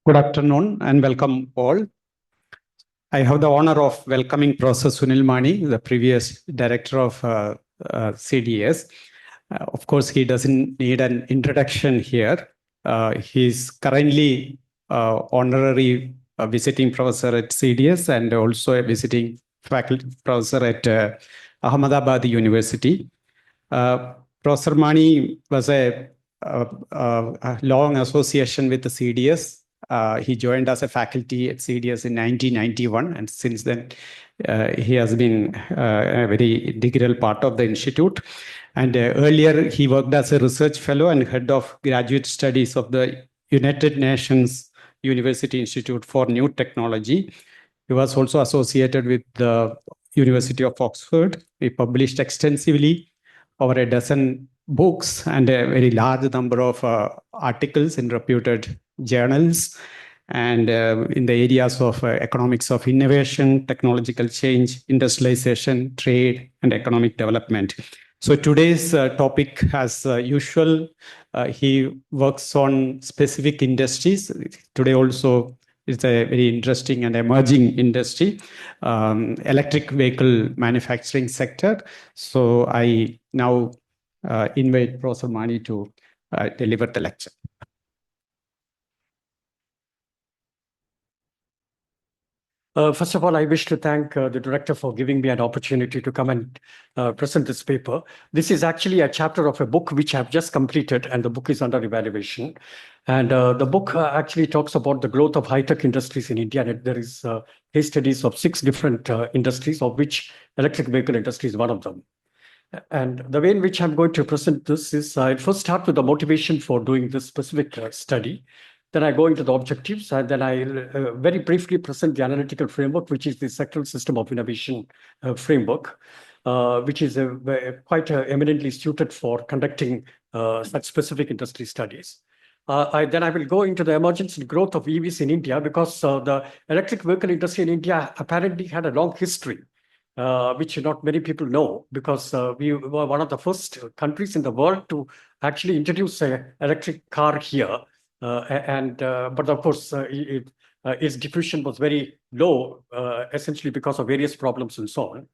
Good afternoon and welcome all. I have the honor of welcoming Professor Sunil Mani, the previous director of CDS. Of course, he doesn't need an introduction here. He's currently honorary visiting professor at CDS and also a visiting faculty professor at Ahmedabad University. Professor Mani was a long association with the CDS. He joined as a faculty at CDS in 1991, and since then he has been a very integral part of the institute. And earlier he worked as a research fellow and head of graduate studies of the United Nations University Institute for New Technology. He was also associated with the University of Oxford. He published extensively over a dozen books and a very large number of articles in reputed journals and in the areas of economics of innovation, technological change, industrialization, trade, and economic development. So today's topic, as usual, he works on specific industries. Today also is a very interesting and emerging industry, electric vehicle manufacturing sector. So I now invite Professor Mani to deliver the lecture. First of all, I wish to thank the director for giving me an opportunity to come and present this paper. This is actually a chapter of a book which I've just completed, and the book is under evaluation. And the book actually talks about the growth of high-tech industries in India. And there is case studies of 6 different industries, of which electric vehicle industry is one of them. And the way in which I'm going to present this is I'll first start with the motivation for doing this specific study. Then I go into the objectives, and then I very briefly present the analytical framework, which is the sectoral system of innovation framework, which is quite eminently suited for conducting such specific industry studies. Then I will go into the emergence and growth of EVs in India, because the electric vehicle industry in India apparently had a long history, which not many people know, because we were one of the first countries in the world to actually introduce an electric car here. But of course, its diffusion was very low, essentially because of various problems and so on.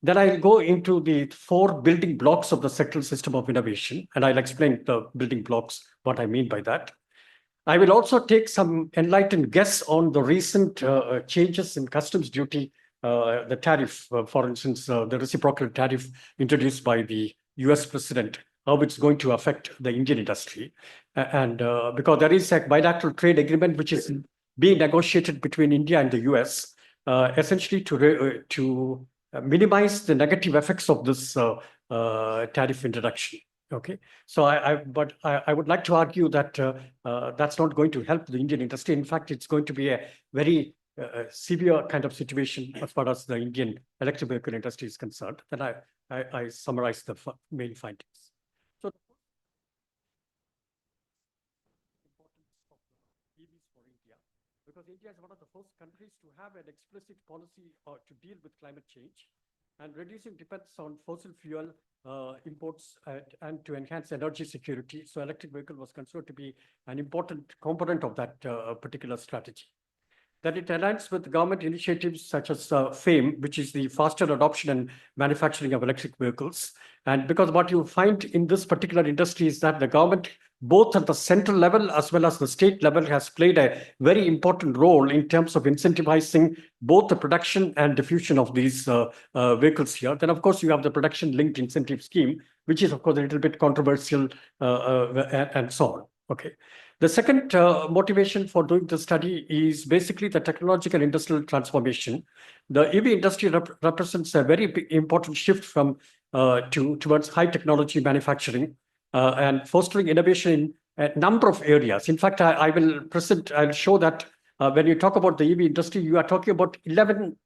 Then I'll go into the 4 building blocks of the sectoral system of innovation, and I'll explain the building blocks, what I mean by that. I will also take some enlightened guess on the recent changes in customs duty, the tariff, for instance, the reciprocal tariff introduced by the US president, how it's going to affect the Indian industry. And because there is a bilateral trade agreement which is being negotiated between India and the US, essentially to minimize the negative effects of this tariff introduction. Okay, so I would like to argue that that's not going to help the Indian industry. In fact, it's going to be a very severe kind of situation as far as the Indian electric vehicle industry is concerned. Then I summarize the main findings. So, EVs for India, because India is one of the first countries to have an explicit policy to deal with climate change, and reducing dependence on fossil fuel imports and to enhance energy security. So electric vehicle was considered to be an important component of that particular strategy. That it aligns with government initiatives such as FAME, which is the faster adoption and manufacturing of electric vehicles. And because what you find in this particular industry is that the government, both at the central level as well as the state level, has played a very important role in terms of incentivizing both the production and diffusion of these vehicles here. Then, of course, you have the production-linked incentive scheme, which is, of course, a little bit controversial and so on. Okay. The second motivation for doing the study is basically the technological industrial transformation. The EV industry represents a very important shift from towards high technology manufacturing and fostering innovation in a number of areas. In fact, I'll show that when you talk about the EV industry, you are talking about 11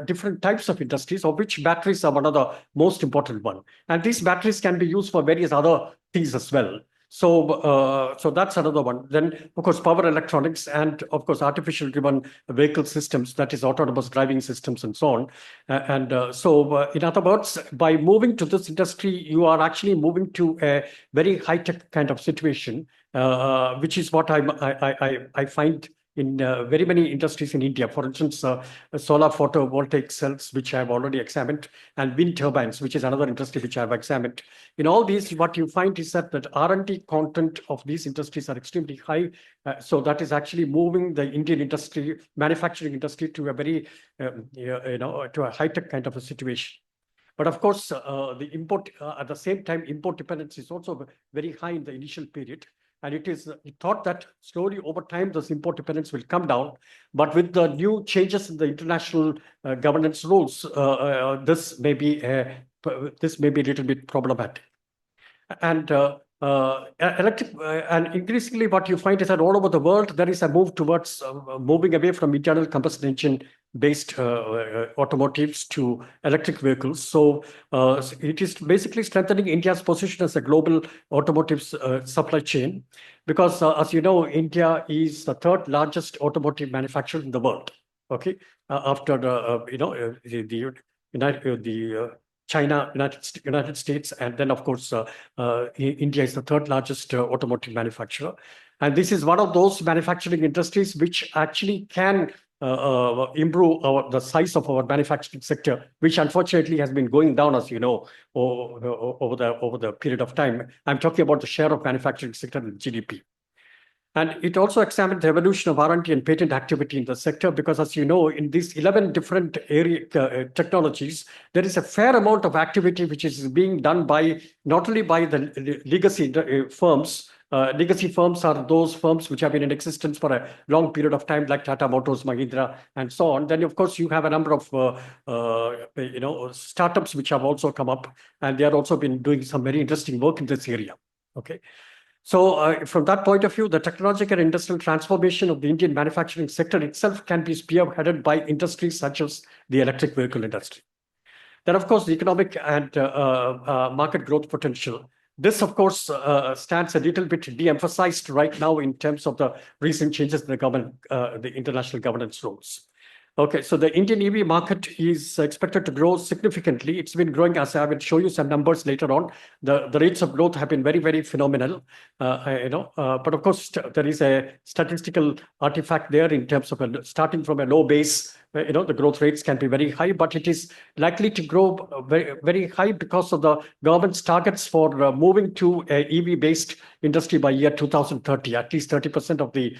different types of industries, of which batteries are one of the most important one. And these batteries can be used for various other things as well. So that's another one. Then, of course, power electronics and, of course, artificial-driven vehicle systems, that is autonomous driving systems and so on. In other words, by moving to this industry, you are actually moving to a very high-tech kind of situation, which is what I find in very many industries in India. For instance, solar photovoltaic cells, which I've already examined, and wind turbines, which is another industry which I've examined. In all these, what you find is that R&D content of these industries are extremely high. So that is actually moving the Indian industry, manufacturing industry, to a very, to a high-tech kind of a situation. But of course, the import at the same time, import dependence is also very high in the initial period. And it is thought that slowly over time, this import dependence will come down. But with the new changes in the international governance rules, this may be a little bit problematic. And and increasingly, what you find is that all over the world, there is a move towards moving away from internal combustion engine based automotives to electric vehicles. So it is basically strengthening India's position as a global automotive supply chain, because as you know, India is the third largest automotive manufacturer in the world. Okay, after the China, United States, and then of course India is the third largest automotive manufacturer. And this is one of those manufacturing industries which actually can improve the size of our manufacturing sector, which unfortunately has been going down, as you know, over the period of time. I'm talking about the share of manufacturing sector in GDP. And it also examined the evolution of R&D and patent activity in the sector, because as you know, in these 11 different area technologies, there is a fair amount of activity which is being done by not only by the legacy firms. Legacy firms are those firms which have been in existence for a long period of time, like Tata Motors, Mahindra, and so on. Then, of course, you have a number of startups which have also come up, and they have also been doing some very interesting work in this area. Okay. So from that point of view, the technological and industrial transformation of the Indian manufacturing sector itself can be spearheaded by industries such as the electric vehicle industry. Then, of course, the economic and market growth potential. This, of course, stands a little bit de-emphasized right now in terms of the recent changes in the government, the international governance rules. Okay, so the Indian EV market is expected to grow significantly. It's been growing, as I will show you some numbers later on. The rates of growth have been very, very phenomenal. But of course, there is a statistical artifact there in terms of starting from a low base. The growth rates can be very high, but it is likely to grow very, very high because of the government's targets for moving to a EV-based industry by year 2030. At least 30% of the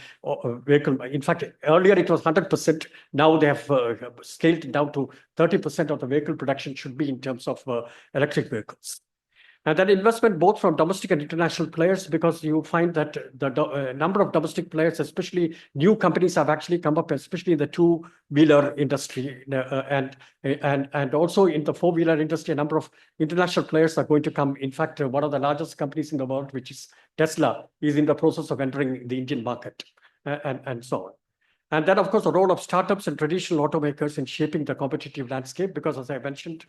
vehicle. In fact, earlier it was 100%. Now they have scaled down to 30% of the vehicle production should be in terms of electric vehicles. And then investment both from domestic and international players, because you find that the number of domestic players, especially new companies, have actually come up, especially in the two-wheeler industry, and also in the four-wheeler industry, a number of international players are going to come. In fact, one of the largest companies in the world, which is Tesla, is in the process of entering the Indian market, and so on. And then, of course, the role of startups and traditional automakers in shaping the competitive landscape, because as I mentioned,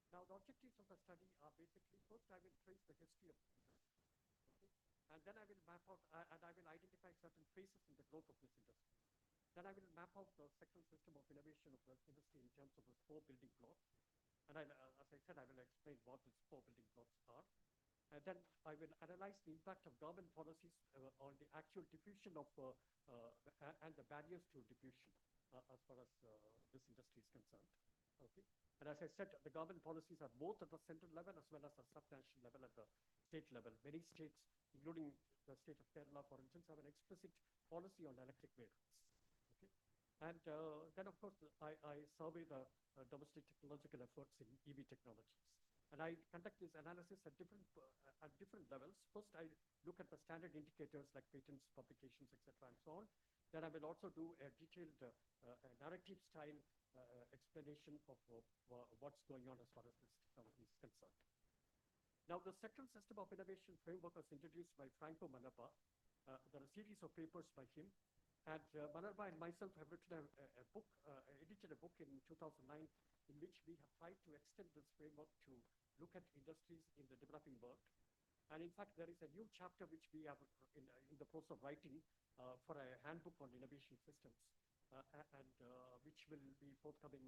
now, the objectives of the study are basically, first, I will trace the history of the industry, okay? And then I will map out, and I will identify certain phases in the growth of this industry. Then I will map out the sectoral system of innovation of the industry in terms of the four building blocks. And as I said, I will explain what these four building blocks are. And then I will analyze the impact of government policies on the actual diffusion of and the barriers to diffusion as far as this industry is concerned. Okay. And as I said, the government policies are both at the central level as well as the subnational level at the state level. Many states, including the state of Kerala, for instance, have an explicit policy on electric vehicles. Okay. And then, of course, I survey the domestic technological efforts in EV technologies. And I conduct this analysis at different levels. First, I look at the standard indicators like patents, publications, etc., and so on. Then I will also do a detailed narrative style explanation of what's going on as far as this technology is concerned. Now, the sectoral system of innovation framework was introduced by Franco Manapa There are a series of papers by him. And Manerba and myself have written a book, edited a book in 2009, in which we have tried to extend this framework to look at industries in the developing world. And in fact, there is a new chapter which we are in the process of writing for a handbook on innovation systems, and which will be forthcoming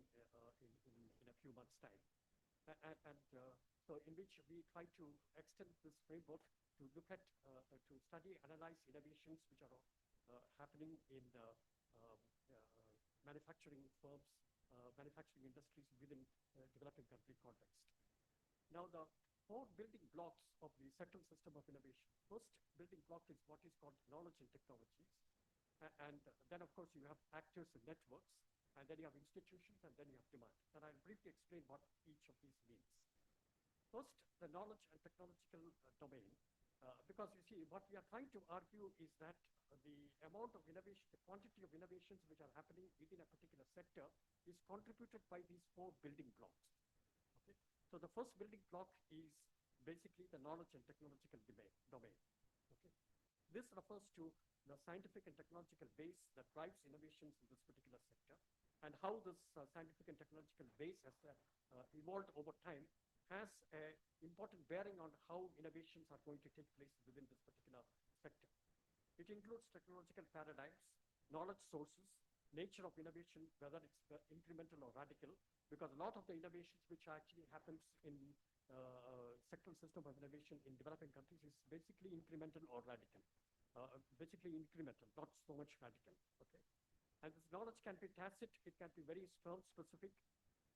in a few months' time. So in which we try to extend this framework to look at, to study, analyze innovations which are happening in manufacturing firms, manufacturing industries within developing country context. Now, the four building blocks of the central system of innovation. First building block is what is called knowledge and technologies. And then, of course, you have actors and networks, and then you have institutions, and then you have demand. And I'll briefly explain what each of these means. First, the knowledge and technological domain. Because you see, what we are trying to argue is that the amount of innovation, the quantity of innovations which are happening within a particular sector is contributed by these four building blocks. Okay? So the first building block is basically the knowledge and technological domain. Okay? This refers to the scientific and technological base that drives innovations in this particular sector, and how this scientific and technological base has evolved over time has an important bearing on how innovations are going to take place within this particular sector. It includes technological paradigms, knowledge sources, nature of innovation, whether it's incremental or radical, because a lot of the innovations which actually happens in sectoral system of innovation in developing countries is basically incremental or radical. Basically incremental, not so much radical. Okay, and this knowledge can be tacit, it can be very firm specific,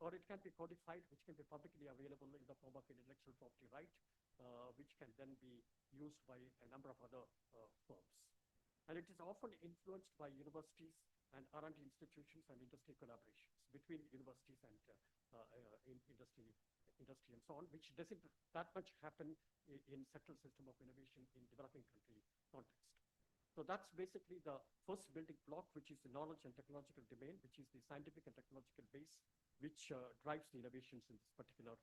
or it can be codified, which can be publicly available in the form of intellectual property right, which can then be used by a number of other firms. And it is often influenced by universities and R&D institutions and industry collaborations between universities and industry and so on, which doesn't that much happen in sectoral system of innovation in developing country context. So that's basically the first building block, which is the knowledge and technological domain, which is the scientific and technological base, which drives the innovations in this particular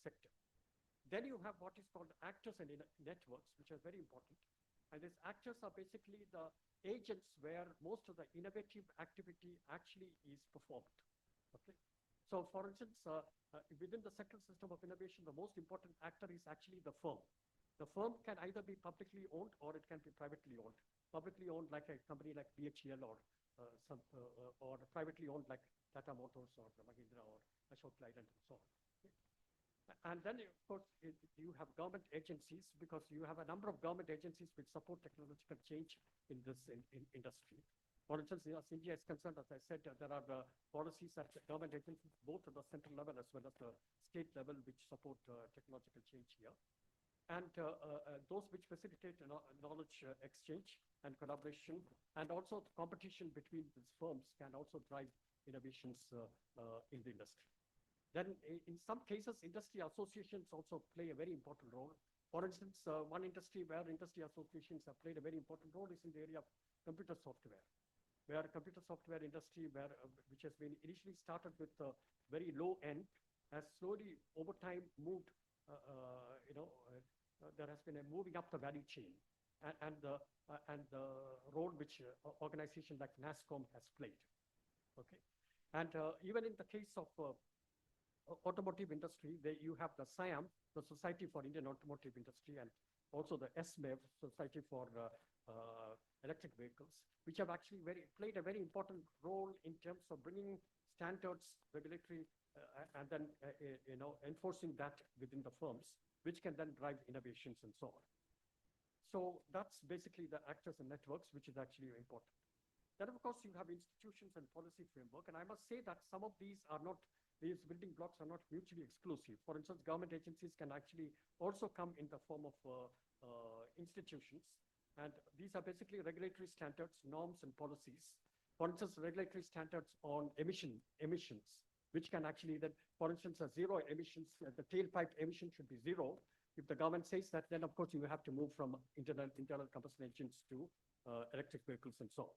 sector. Then you have what is called actors and networks, which are very important. And these actors are basically the agents where most of the innovative activity actually is performed. Okay. So for instance, within the sectoral system of innovation, the most important actor is actually the firm. The firm can either be publicly owned or it can be privately owned. Publicly owned like a company like BHEL or privately owned like Tata Motors or Mahindra or Ashok Leyland and so on. Okay. And then, of course, you have government agencies, because you have a number of government agencies which support technological change in this industry. For instance, as India is concerned, as I said, there are policies at government agencies, both at the central level as well as the state level, which support technological change here. And those which facilitate knowledge exchange and collaboration, and also the competition between these firms can also drive innovations in the industry. Then in some cases, industry associations also play a very important role. For instance, one industry where industry associations have played a very important role is in the area of computer software, where computer software industry, which has been initially started with very low end, has slowly over time moved, there has been a moving up the value chain, and the role which organization like NASSCOM has played. Okay, and even in the case of automotive industry, you have the SIAM, the Society for Indian Automotive Industry, and also the SMEV, Society for Electric Vehicles, which have actually played a very important role in terms of bringing standards, regulatory, and then enforcing that within the firms, which can then drive innovations and so on. So that's basically the actors and networks, which is actually important. Then, of course, you have institutions and policy framework, and I must say that some of these building blocks are not mutually exclusive. For instance, government agencies can actually also come in the form of institutions, and these are basically regulatory standards, norms, and policies. For instance, regulatory standards on emissions, which can actually then, for instance, zero emissions, the tailpipe emission should be zero. If the government says that, then of course you have to move from internal combustion engines to electric vehicles and so on.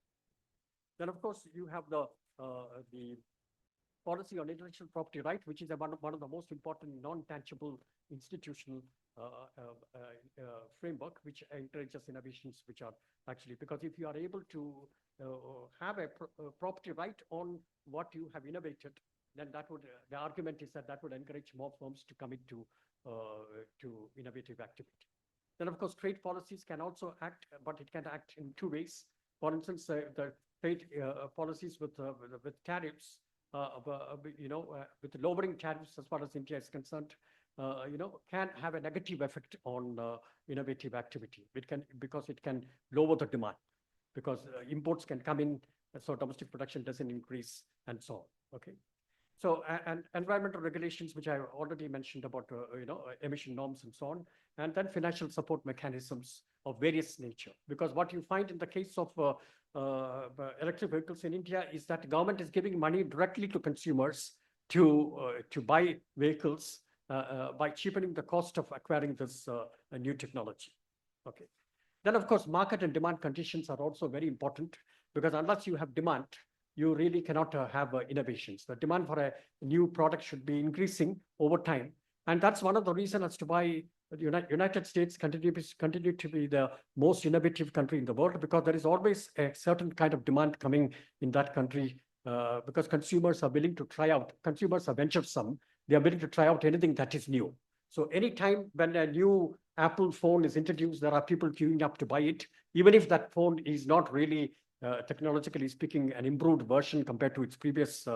Then, of course, you have the policy on intellectual property right, which is one of the most important non-tangible institutional framework which encourages innovations which are actually, because if you are able to have a property right on what you have innovated, then that would, the argument is that that would encourage more firms to commit to innovative activity. Then, of course, trade policies can also act, but it can act in two ways. For instance, the trade policies with tariffs, with lowering tariffs as far as India is concerned, can have a negative effect on innovative activity. It can, because it can lower the demand, because imports can come in, so domestic production doesn't increase, and so on. Okay. So, and environmental regulations, which I already mentioned about, emission norms and so on, and then financial support mechanisms of various nature. Because what you find in the case of electric vehicles in India is that government is giving money directly to consumers to buy vehicles by cheapening the cost of acquiring this new technology. Okay. Then, of course, market and demand conditions are also very important, because unless you have demand, you really cannot have innovations. The demand for a new product should be increasing over time. And that's one of the reasons as to why the United States continue to be the most innovative country in the world, because there is always a certain kind of demand coming in that country, because consumers are willing to try out, consumers are venturesome, they are willing to try out anything that is new. So anytime when a new Apple phone is introduced, there are people queuing up to buy it, even if that phone is not really technologically speaking, an improved version compared to its previous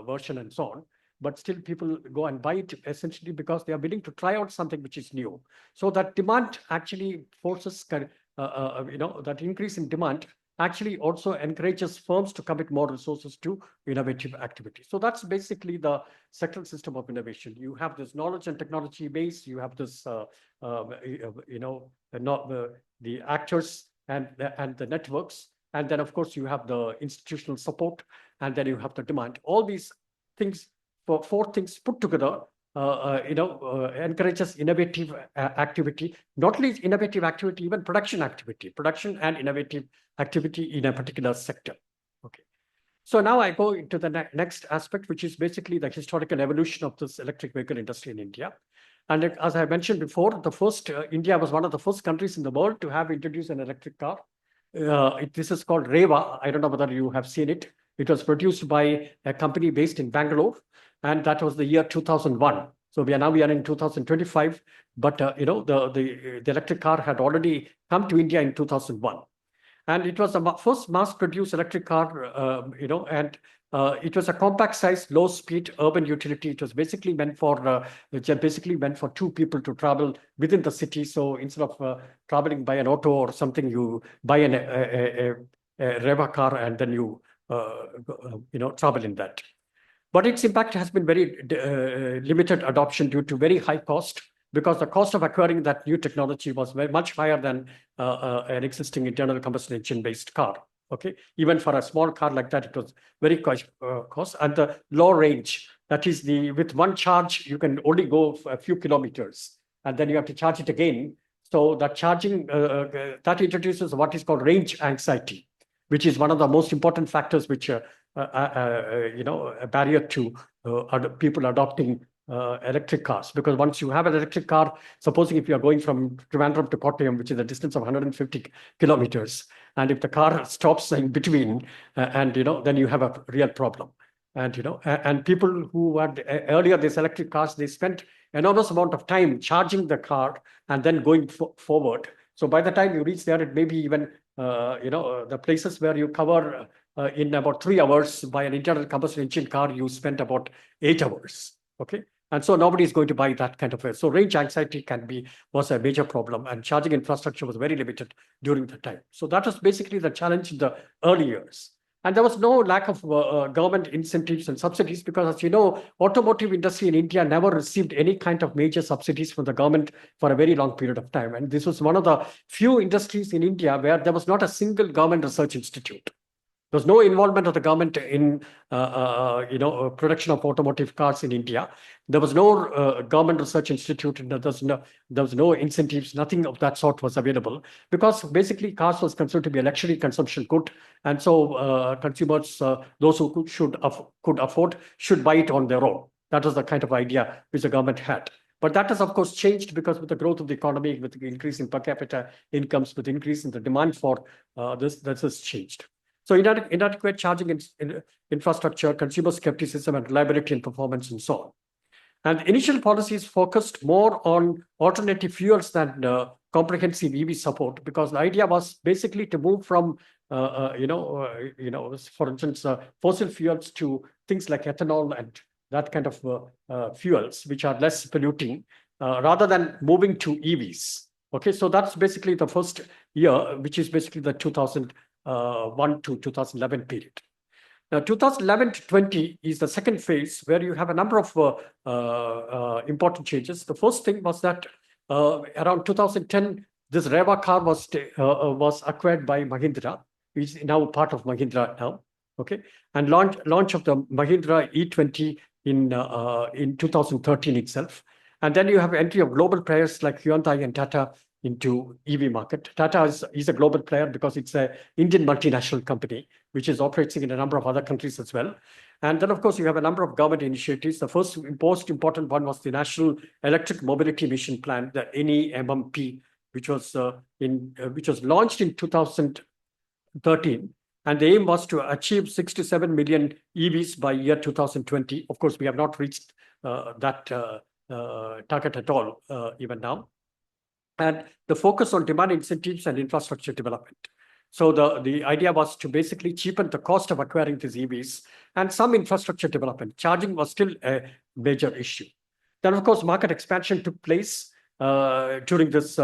version and so on. But still people go and buy it essentially because they are willing to try out something which is new. So that demand actually forces, that increase in demand actually also encourages firms to commit more resources to innovative activity. So that's basically the sectoral system of innovation. You have this knowledge and technology base, you have this, the actors and the networks. And then, of course, you have the institutional support, and then you have the demand. All these things, four things put together, encourages innovative activity, not only innovative activity, even production and innovative activity in a particular sector. Okay. So now I go into the next aspect, which is basically the historical evolution of this electric vehicle industry in India. And as I mentioned before, India was one of the first countries in the world to have introduced an electric car. This is called Reva. I don't know whether you have seen it. It was produced by a company based in Bangalore, and that was the year 2001. So we are in 2025, but the electric car had already come to India in 2001. And it was the first mass-produced electric car, and it was a compact-sized, low-speed urban utility. It was basically meant for two people to travel within the city. So instead of traveling by an auto or something, you buy a Reva car and then you travel in that. But its impact has been very limited adoption due to very high cost, because the cost of acquiring that new technology was very much higher than an existing internal combustion engine-based car. Okay, even for a small car like that, it was very cost, and the low range. That is, with one charge you can only go a few kilometers, and then you have to charge it again. So that charging that introduces what is called range anxiety, which is one of the most important factors which a barrier to people adopting electric cars. Because once you have an electric car, supposing if you are going from Trivandrum to Kottayam, which is a distance of 150 kilometers, and if the car stops in between, then you have a real problem. And people who had earlier these electric cars, they spent enormous amount of time charging the car and then going forward. So by the time you reach there, it may be even the places where you cover in about 3 hours. By an internal combustion engine car, you spent about 8 hours. Okay. And so nobody is going to buy that kind of so range anxiety was a major problem, and charging infrastructure was very limited during the time. So that was basically the challenge in the early years. And there was no lack of government incentives and subsidies, because, as you know, automotive industry in India never received any kind of major subsidies from the government for a very long period of time. And this was one of the few industries in India where there was not a single government research institute. There was no involvement of the government in production of automotive cars in India. There was no government research institute, and there was no incentives. Nothing of that sort was available, because basically cars was considered to be a luxury consumption good, and so consumers, those who could afford, should buy it on their own. That was the kind of idea which the government had. But that has, of course, changed because with the growth of the economy, with the increase in per capita incomes, with increase in the demand for this has changed. So inadequate charging infrastructure, consumer skepticism, and reliability and performance, and so on. And initial policies focused more on alternative fuels than comprehensive EV support, because the idea was basically to move from, for instance, fossil fuels to things like ethanol and that kind of fuels, which are less polluting, rather than moving to EVs. Okay, so that's basically the first year, which is basically the 2001 to 2011 period. Now, 2011 to 20 is the second phase where you have a number of important changes. The first thing was that around 2010, this Reva car was acquired by Mahindra, which is now part of Mahindra now. Okay, and launch of the Mahindra E20 in 2013 itself. And then you have entry of global players like Hyundai and Tata into EV market. Tata is a global player because it's an Indian multinational company, which is operating in a number of other countries as well. And then, of course, you have a number of government initiatives. The first most important one was the National Electric Mobility Mission Plan, the NEMMP, which was launched in 2013. And the aim was to achieve 6 to 7 million EVs by year 2020. Of course, we have not reached that target at all even now. And the focus on demand incentives and infrastructure development. So the idea was to basically cheapen the cost of acquiring these EVs and some infrastructure development. Charging was still a major issue. Then, of course, market expansion took place during this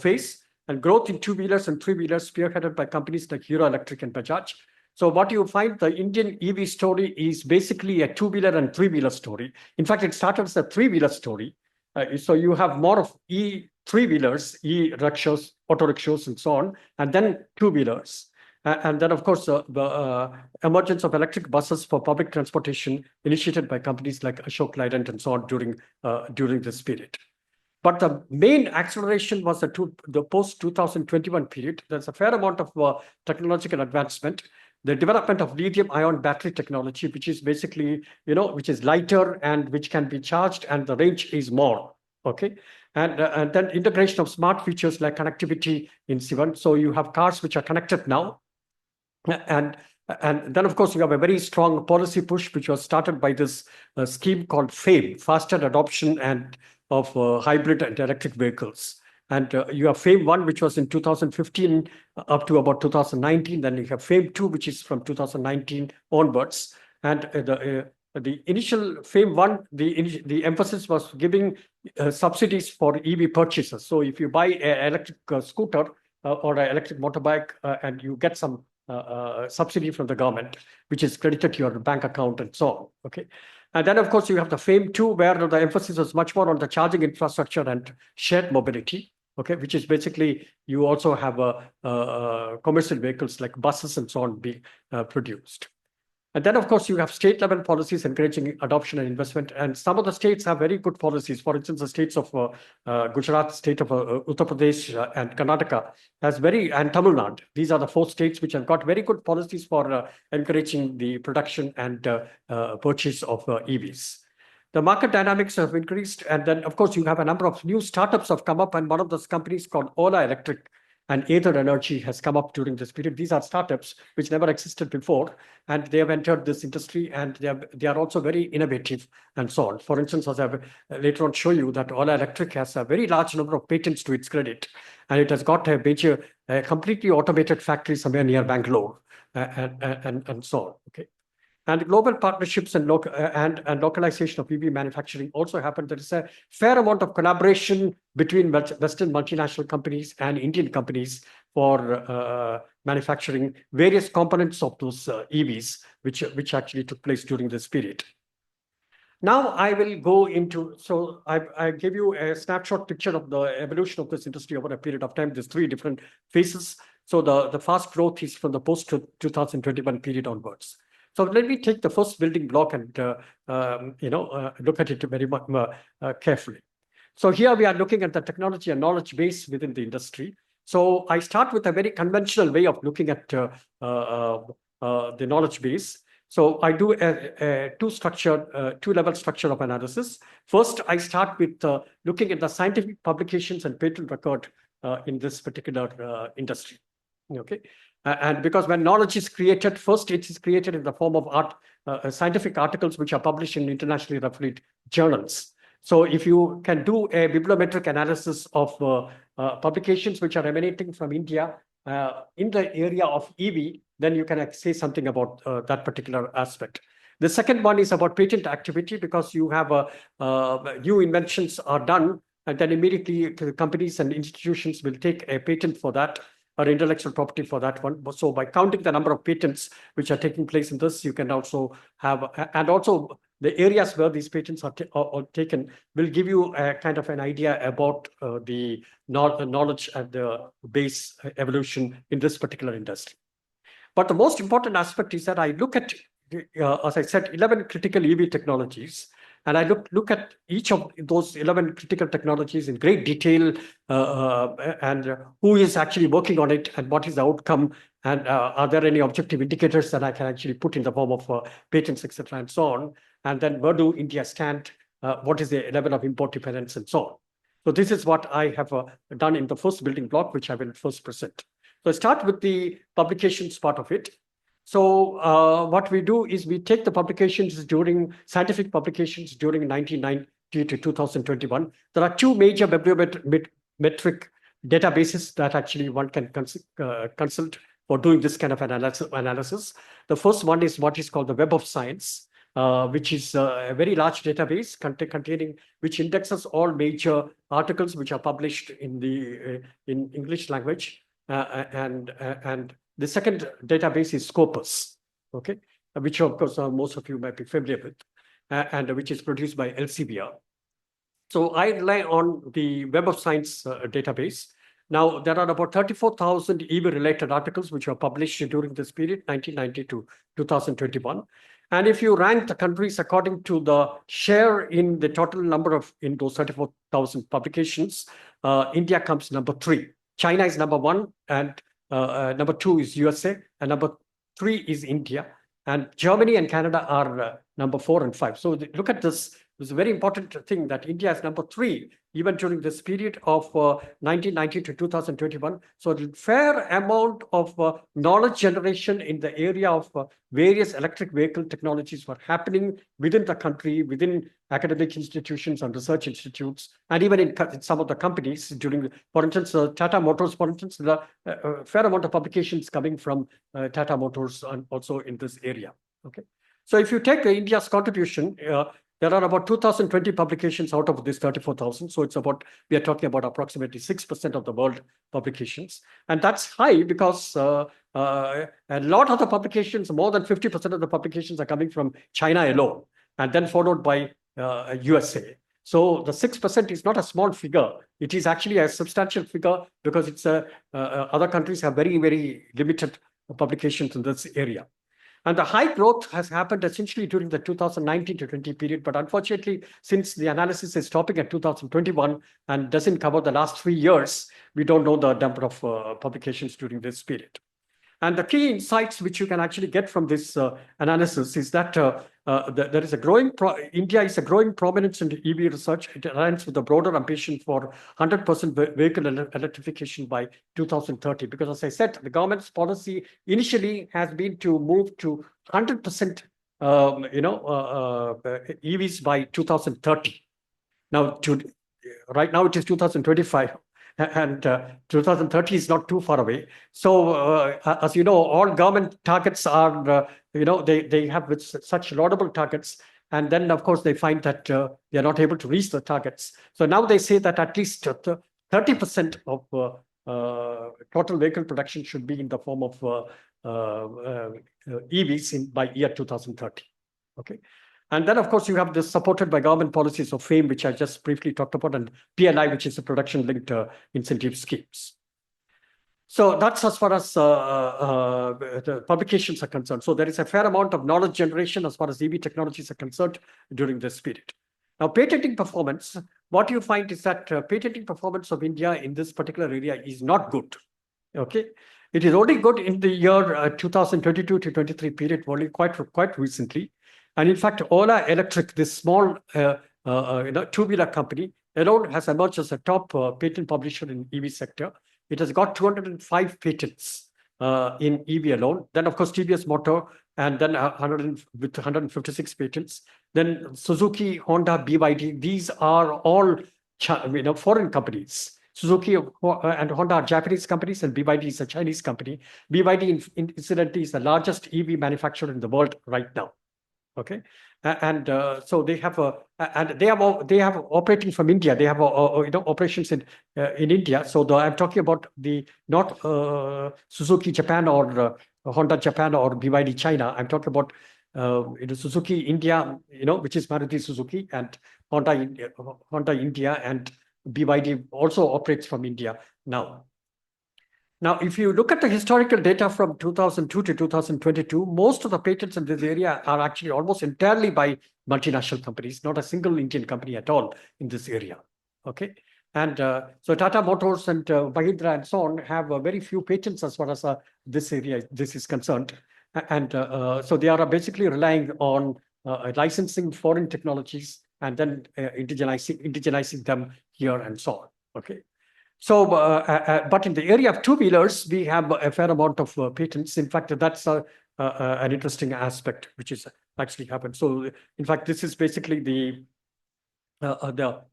phase, and growth in two-wheelers and three-wheelers spearheaded by companies like Hero Electric and Bajaj. So what you find, the Indian EV story is basically a two-wheeler and three-wheeler story. In fact, it started as a three-wheeler story. So you have more of three-wheelers, e-rickshaws, auto rickshaws, and so on, and then two-wheelers. And then, of course, the emergence of electric buses for public transportation initiated by companies like Ashok Leyland and so on during this period. But the main acceleration was the post-2021 period. There's a fair amount of technological advancement. The development of lithium-ion battery technology, which is basically, which is lighter and which can be charged, and the range is more. Okay, and then integration of smart features like connectivity in C1. So you have cars which are connected now, and then, of course, you have a very strong policy push, which was started by this scheme called FAME, Faster Adoption of Hybrid and Electric Vehicles. And you have FAME 1, which was in 2015 up to about 2019. Then you have FAME 2, which is from 2019 onwards. And the initial FAME 1, the emphasis was giving subsidies for EV purchases. So if you buy an electric scooter or an electric motorbike and you get some subsidy from the government, which is credited to your bank account and so on. Okay. And then, of course, you have the FAME 2, where the emphasis is much more on the charging infrastructure and shared mobility, okay, which is basically you also have commercial vehicles like buses and so on being produced. And then, of course, you have state-level policies encouraging adoption and investment. And some of the states have very good policies. For instance, the states of Gujarat, state of Uttar Pradesh, and Karnataka and Tamil Nadu. These are the 4 states which have got very good policies for encouraging the production and purchase of EVs. The market dynamics have increased. And then, of course, you have a number of new startups have come up. And one of those companies called Ola Electric and Ather Energy has come up during this period. These are startups which never existed before, and they have entered this industry, and they are also very innovative and so on. For instance, as I will later on show you, that Ola Electric has a very large number of patents to its credit, and it has got a completely automated factory somewhere near Bangalore, and so on. Okay. And global partnerships and localization of EV manufacturing also happened. There is a fair amount of collaboration between Western multinational companies and Indian companies for manufacturing various components of those EVs, which actually took place during this period. Now I will go into, so I gave you a snapshot picture of the evolution of this industry over a period of time. There's 3 different phases. So the fast growth is from the post-2021 period onwards. So let me take the first building block and look at it very much carefully. So here we are looking at the technology and knowledge base within the industry. So I start with a very conventional way of looking at the knowledge base. So I do a two-level structure of analysis. First, I start with looking at the scientific publications and patent record in this particular industry. Okay, and because when knowledge is created, first it is created in the form of scientific articles which are published in internationally referred journals. So if you can do a bibliometric analysis of publications which are emanating from India in the area of EV, then you can say something about that particular aspect. The second one is about patent activity, because you have new inventions are done, and then immediately the companies and institutions will take a patent for that, or intellectual property for that one. So by counting the number of patents which are taking place in this, you can also have, and also the areas where these patents are taken will give you a kind of an idea about the knowledge and the base evolution in this particular industry. But the most important aspect is that I look at, as I said, 11 critical EV technologies, and I look at each of those 11 critical technologies in great detail, and who is actually working on it, and what is the outcome, and are there any objective indicators that I can actually put in the form of patents, etc., and so on. And then where do India stand? What is the level of import dependence, and so on. So this is what I have done in the first building block, which I will first present. So I start with the publications part of it. So what we do is we take the publications scientific publications during 1990 to 2021. There are two major bibliometric databases that actually one can consult for doing this kind of analysis. The first one is what is called the Web of Science, which is a very large database containing which indexes all major articles which are published in the in English language. And the second database is Scopus, okay, which of course most of you might be familiar with, and which is produced by Elsevier. So I rely on the Web of Science database. Now, there are about 34,000 EV-related articles which were published during this period, 1990 to 2021. And if you rank the countries according to the share in the total number of in those 34,000 publications, India comes number 3. China is number 1, and number 2 is USA, and number 3 is India. And Germany and Canada are number 4 and 5. So look at this. It's a very important thing that India is number 3, even during this period of 1990 to 2021. So a fair amount of knowledge generation in the area of various electric vehicle technologies were happening within the country, within academic institutions and research institutes, and even in some of the companies during, for instance, Tata Motors, for instance, a fair amount of publications coming from Tata Motors and also in this area. Okay. So if you take India's contribution, there are about 2,020 publications out of this 34,000. So it's about, we are talking about approximately 6% of the world publications. And that's high because a lot of the publications, more than 50% of the publications are coming from China alone, and then followed by USA. So the 6% is not a small figure. It is actually a substantial figure because it's other countries have very, very limited publications in this area. And the high growth has happened essentially during the 2019 to 20 period. But unfortunately, since the analysis is stopping at 2021 and doesn't cover the last 3 years, we don't know the number of publications during this period. And the key insights which you can actually get from this analysis is that there is a growing, India is a growing prominence in EV research. It aligns with the broader ambition for 100% vehicle electrification by 2030. Because as I said, the government's policy initially has been to move to 100% EVs by 2030. Now, right now it is 2025. And 2030 is not too far away. So, as you know, all government targets are, they have such laudable targets. And then, of course, they find that they are not able to reach the targets. So now they say that at least 30% of total vehicle production should be in the form of EVs by year 2030. Okay. And then, of course, you have this supported by government policies of FAME, which I just briefly talked about, and PLI, which is the production-linked incentive schemes. So that's as far as the publications are concerned. So there is a fair amount of knowledge generation as far as EV technologies are concerned during this period. Now, patenting performance, what you find is that patenting performance of India in this particular area is not good. Okay. It is only good in the year 2022 to 23 period, only quite recently. And in fact, Ola Electric, this small two-wheeler company, alone has emerged as a top patent publisher in EV sector. It has got 205 patents in EV alone. Then, of course, TVS Motor, and then 156 patents. Then Suzuki, Honda, BYD. These are all foreign companies. Suzuki and Honda are Japanese companies, and BYD is a Chinese company. BYD, incidentally, is the largest EV manufacturer in the world right now. Okay, and so they have operating from India. They have operations in India. So I'm talking about the not Suzuki Japan or Honda Japan or BYD China. I'm talking about Suzuki India, which is Maruti Suzuki, and Honda India, and BYD also operates from India now. Now, if you look at the historical data from 2002 to 2022, most of the patents in this area are actually almost entirely by multinational companies, not a single Indian company at all in this area. Okay. And so Tata Motors and Mahindra and so on have very few patents as far as this is concerned. And so they are basically relying on licensing foreign technologies and then indigenizing them here and so on. Okay. So, but in the area of two-wheelers, we have a fair amount of patents. In fact, that's an interesting aspect which is actually happened. So, in fact, this is basically the Ola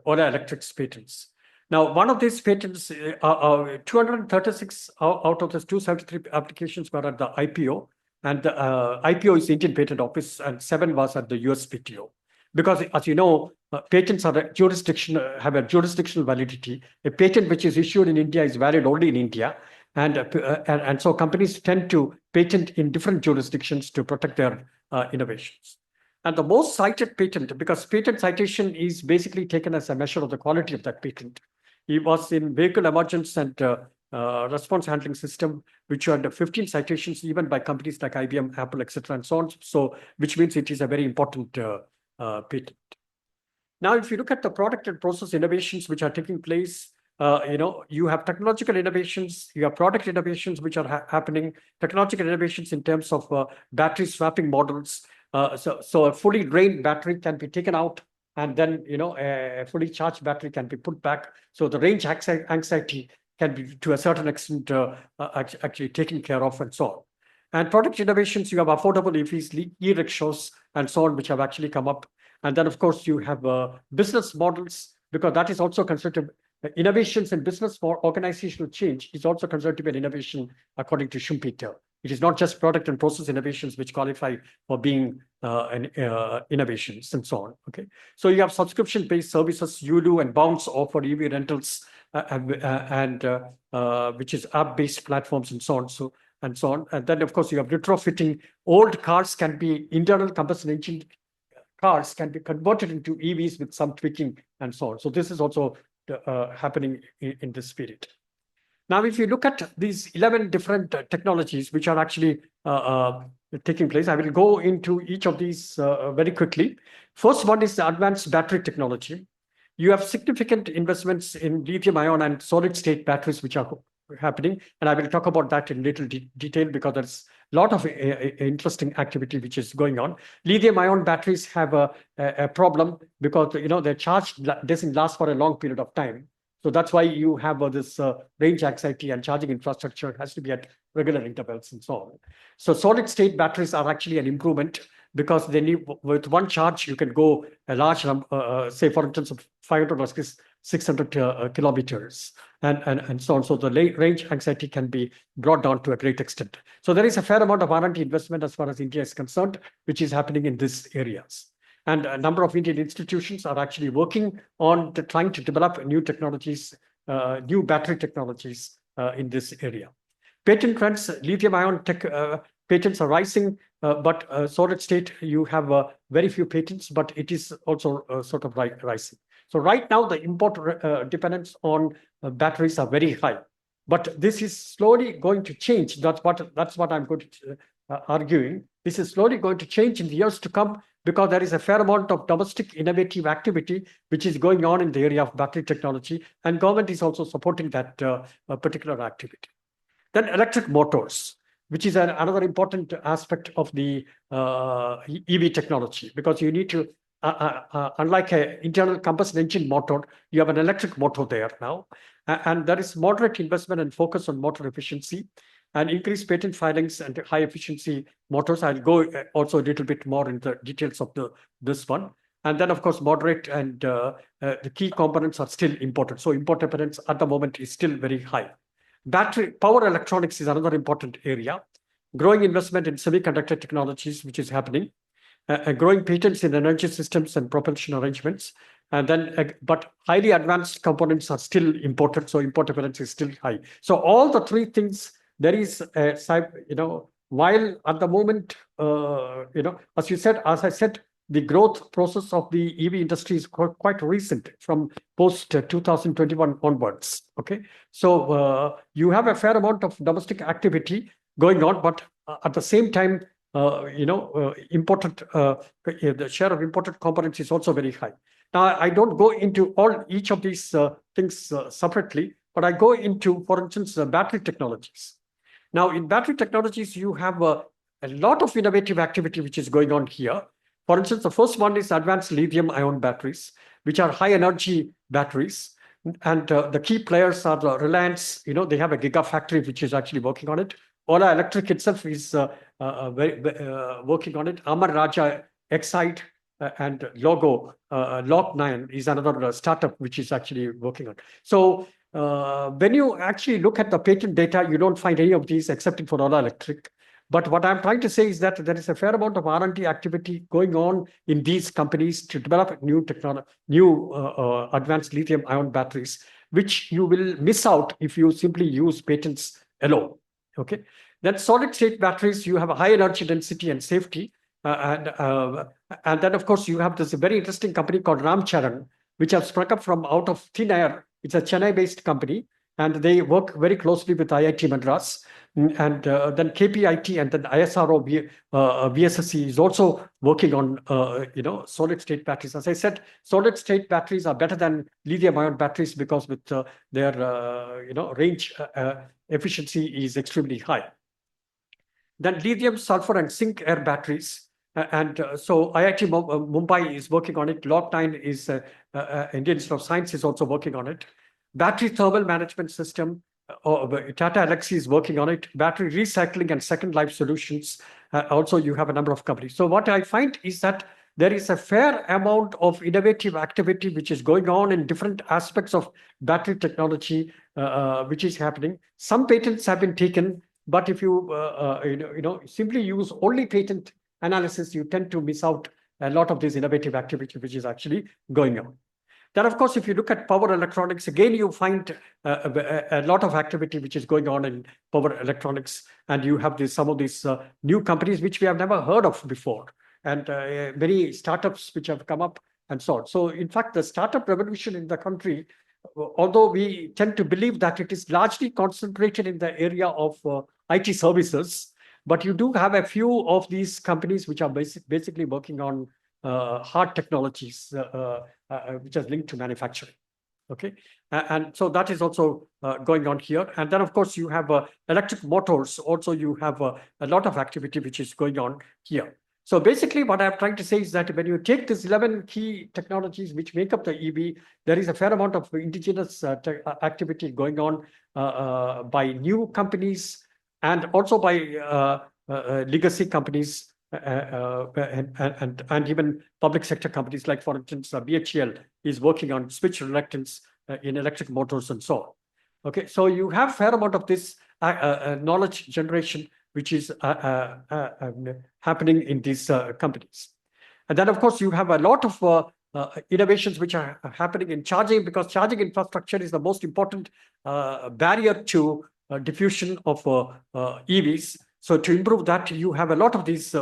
Electric's patents. Now, one of these patents, 236 out of the 273 applications were at the IPO, and the IPO is the Indian Patent Office, and 7 was at the USPTO. Because, as you know, patents are have a jurisdictional validity. A patent which is issued in India is valid only in India. And so companies tend to patent in different jurisdictions to protect their innovations. And the most cited patent, because patent citation is basically taken as a measure of the quality of that patent. It was in vehicle emergence and response handling system, which had 15 citations even by companies like IBM, Apple, etc., and so on. So, which means it is a very important patent. Now, if you look at the product and process innovations which are taking place, you have technological innovations, you have product innovations which are happening, technological innovations in terms of battery swapping models. So a fully drained battery can be taken out, and then a fully charged battery can be put back. So the range anxiety can be, to a certain extent, actually taken care of, and so on. And product innovations, you have affordable EVs, e-rickshaws, and so on, which have actually come up. And then, of course, you have business models, because that is also considered innovations in business for organizational change is also considered to be an innovation according to Schumpeter. It is not just product and process innovations which qualify for being innovations and so on. Okay, so you have subscription-based services. Yulu and Bounce offer EV rentals and which is app-based platforms and so on. And then, of course, you have retrofitting. Old cars can be internal combustion engine cars can be converted into EVs with some tweaking and so on. So this is also happening in this spirit. Now, if you look at these 11 different technologies which are actually taking place, I will go into each of these very quickly. First one is the advanced battery technology. You have significant investments in lithium-ion and solid-state batteries which are happening, and I will talk about that in little detail because there's a lot of interesting activity which is going on. Lithium-ion batteries have a problem because their charge doesn't last for a long period of time. So that's why you have this range anxiety, and charging infrastructure has to be at regular intervals and so on. So solid-state batteries are actually an improvement because they need, with one charge, you can go a large number, say for instance, of 500 or 600 kilometers and so on. So the range anxiety can be brought down to a great extent. So there is a fair amount of R&D investment as far as India is concerned, which is happening in these areas. And a number of Indian institutions are actually working on trying to develop new technologies, new battery technologies in this area. Patent trends, lithium-ion patents are rising, but solid state, you have very few patents, but it is also sort of rising. So right now, the import dependence on batteries are very high, but this is slowly going to change. That's what I'm going to arguing. This is slowly going to change in the years to come, because there is a fair amount of domestic innovative activity which is going on in the area of battery technology, and government is also supporting that particular activity. Then electric motors, which is another important aspect of the EV technology, because you need to, unlike an internal combustion engine motor, you have an electric motor there now. And there is moderate investment and focus on motor efficiency and increased patent filings and high efficiency motors. I'll go also a little bit more into the details of this one. And then, of course, moderate and the key components are still important. So import dependence at the moment is still very high. Battery power electronics is another important area. Growing investment in semiconductor technologies, which is happening. Growing patents in energy systems and propulsion arrangements. And then, but highly advanced components are still imported, so import dependence is still high. So all the three things, there is, while at the moment, as I said, the growth process of the EV industry is quite recent, from post 2021 onwards. Okay, so you have a fair amount of domestic activity going on, but at the same time, the share of imported components is also very high. Now, I don't go into each of these things separately, but I go into, for instance, battery technologies. Now, in battery technologies, you have a lot of innovative activity which is going on here. For instance, the first one is advanced lithium-ion batteries, which are high-energy batteries. And the key players are Reliance. They have a gigafactory which is actually working on it. Ola Electric itself is working on it. Amar Raja Excite and Log9 is another startup which is actually working on it. So when you actually look at the patent data, you don't find any of these except for Ola Electric. But what I'm trying to say is that there is a fair amount of R&D activity going on in these companies to develop new technology, advanced lithium-ion batteries, which you will miss out if you simply use patents alone. Okay. Then solid-state batteries, you have a high energy density and safety, and then of course you have this very interesting company called Ramcharan, which has sprung up from out of thin air. It's a Chennai-based company, and they work very closely with IIT Madras. And then KPIT and then ISRO VSSC is also working on solid-state batteries. As I said, solid-state batteries are better than lithium-ion batteries because with their range efficiency is extremely high. Then lithium, sulfur, and zinc air batteries. So IIT Mumbai is working on it. Log9 is Indian Institute of Science is also working on it. Battery thermal management system. Tata Elxsi is working on it. Battery recycling and second life solutions. Also, you have a number of companies. So what I find is that there is a fair amount of innovative activity which is going on in different aspects of battery technology, which is happening. Some patents have been taken, but if you simply use only patent analysis, you tend to miss out a lot of this innovative activity which is actually going on. Then, of course, if you look at power electronics, again, you find a lot of activity which is going on in power electronics. And you have some of these new companies which we have never heard of before. And many startups which have come up and so on. So, in fact, the startup revolution in the country, although we tend to believe that it is largely concentrated in the area of IT services, but you do have a few of these companies which are basically working on hard technologies, which is linked to manufacturing. Okay, and so that is also going on here. And then, of course, you have electric motors. Also, you have a lot of activity which is going on here. So basically, what I'm trying to say is that when you take these 11 key technologies which make up the EV, there is a fair amount of indigenous activity going on by new companies and also by legacy companies. And even public sector companies like, for instance, BHEL is working on switch reluctance in electric motors and so on. Okay, so you have a fair amount of this knowledge generation which is happening in these companies. And then, of course, you have a lot of innovations which are happening in charging, because charging infrastructure is the most important barrier to diffusion of EVs. So to improve that, you have a lot of these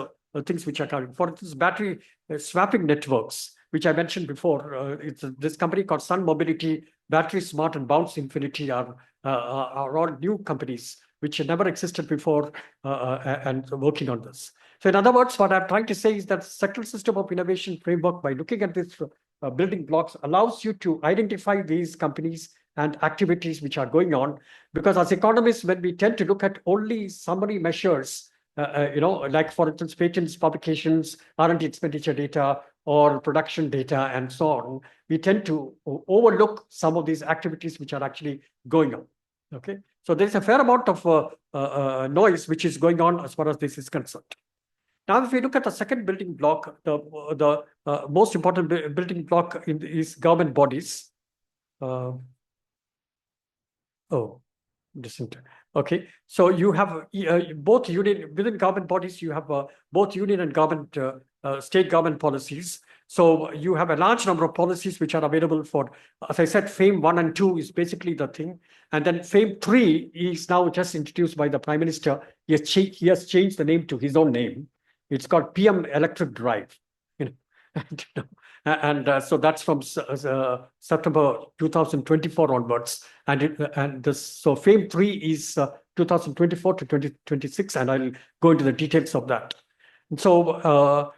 things which are coming. For instance, battery swapping networks, which I mentioned before. It's this company called Sun Mobility, Battery Smart, and Bounce Infinity are all new companies which never existed before and working on this. So in other words, what I'm trying to say is that sectoral system of innovation framework, by looking at this building blocks, allows you to identify these companies and activities which are going on. Because as economists, when we tend to look at only summary measures, like for instance, patents, publications, R&D expenditure data, or production data, and so on, we tend to overlook some of these activities which are actually going on. Okay, so there's a fair amount of noise which is going on as far as this is concerned. Now, if we look at the second building block, the most important building block is government bodies. Oh, distant. Okay, so you have both union within government bodies. You have both union and government, state government policies. So you have a large number of policies which are available for, as I said, FAME 1 and 2 is basically the thing. And then FAME 3 is now just introduced by the Prime Minister. He has changed the name to his own name. It's called PM Electric Drive. And so that's from September 2024 onwards. So FAME 3 is 2024 to 2026, and I'll go into the details of that. So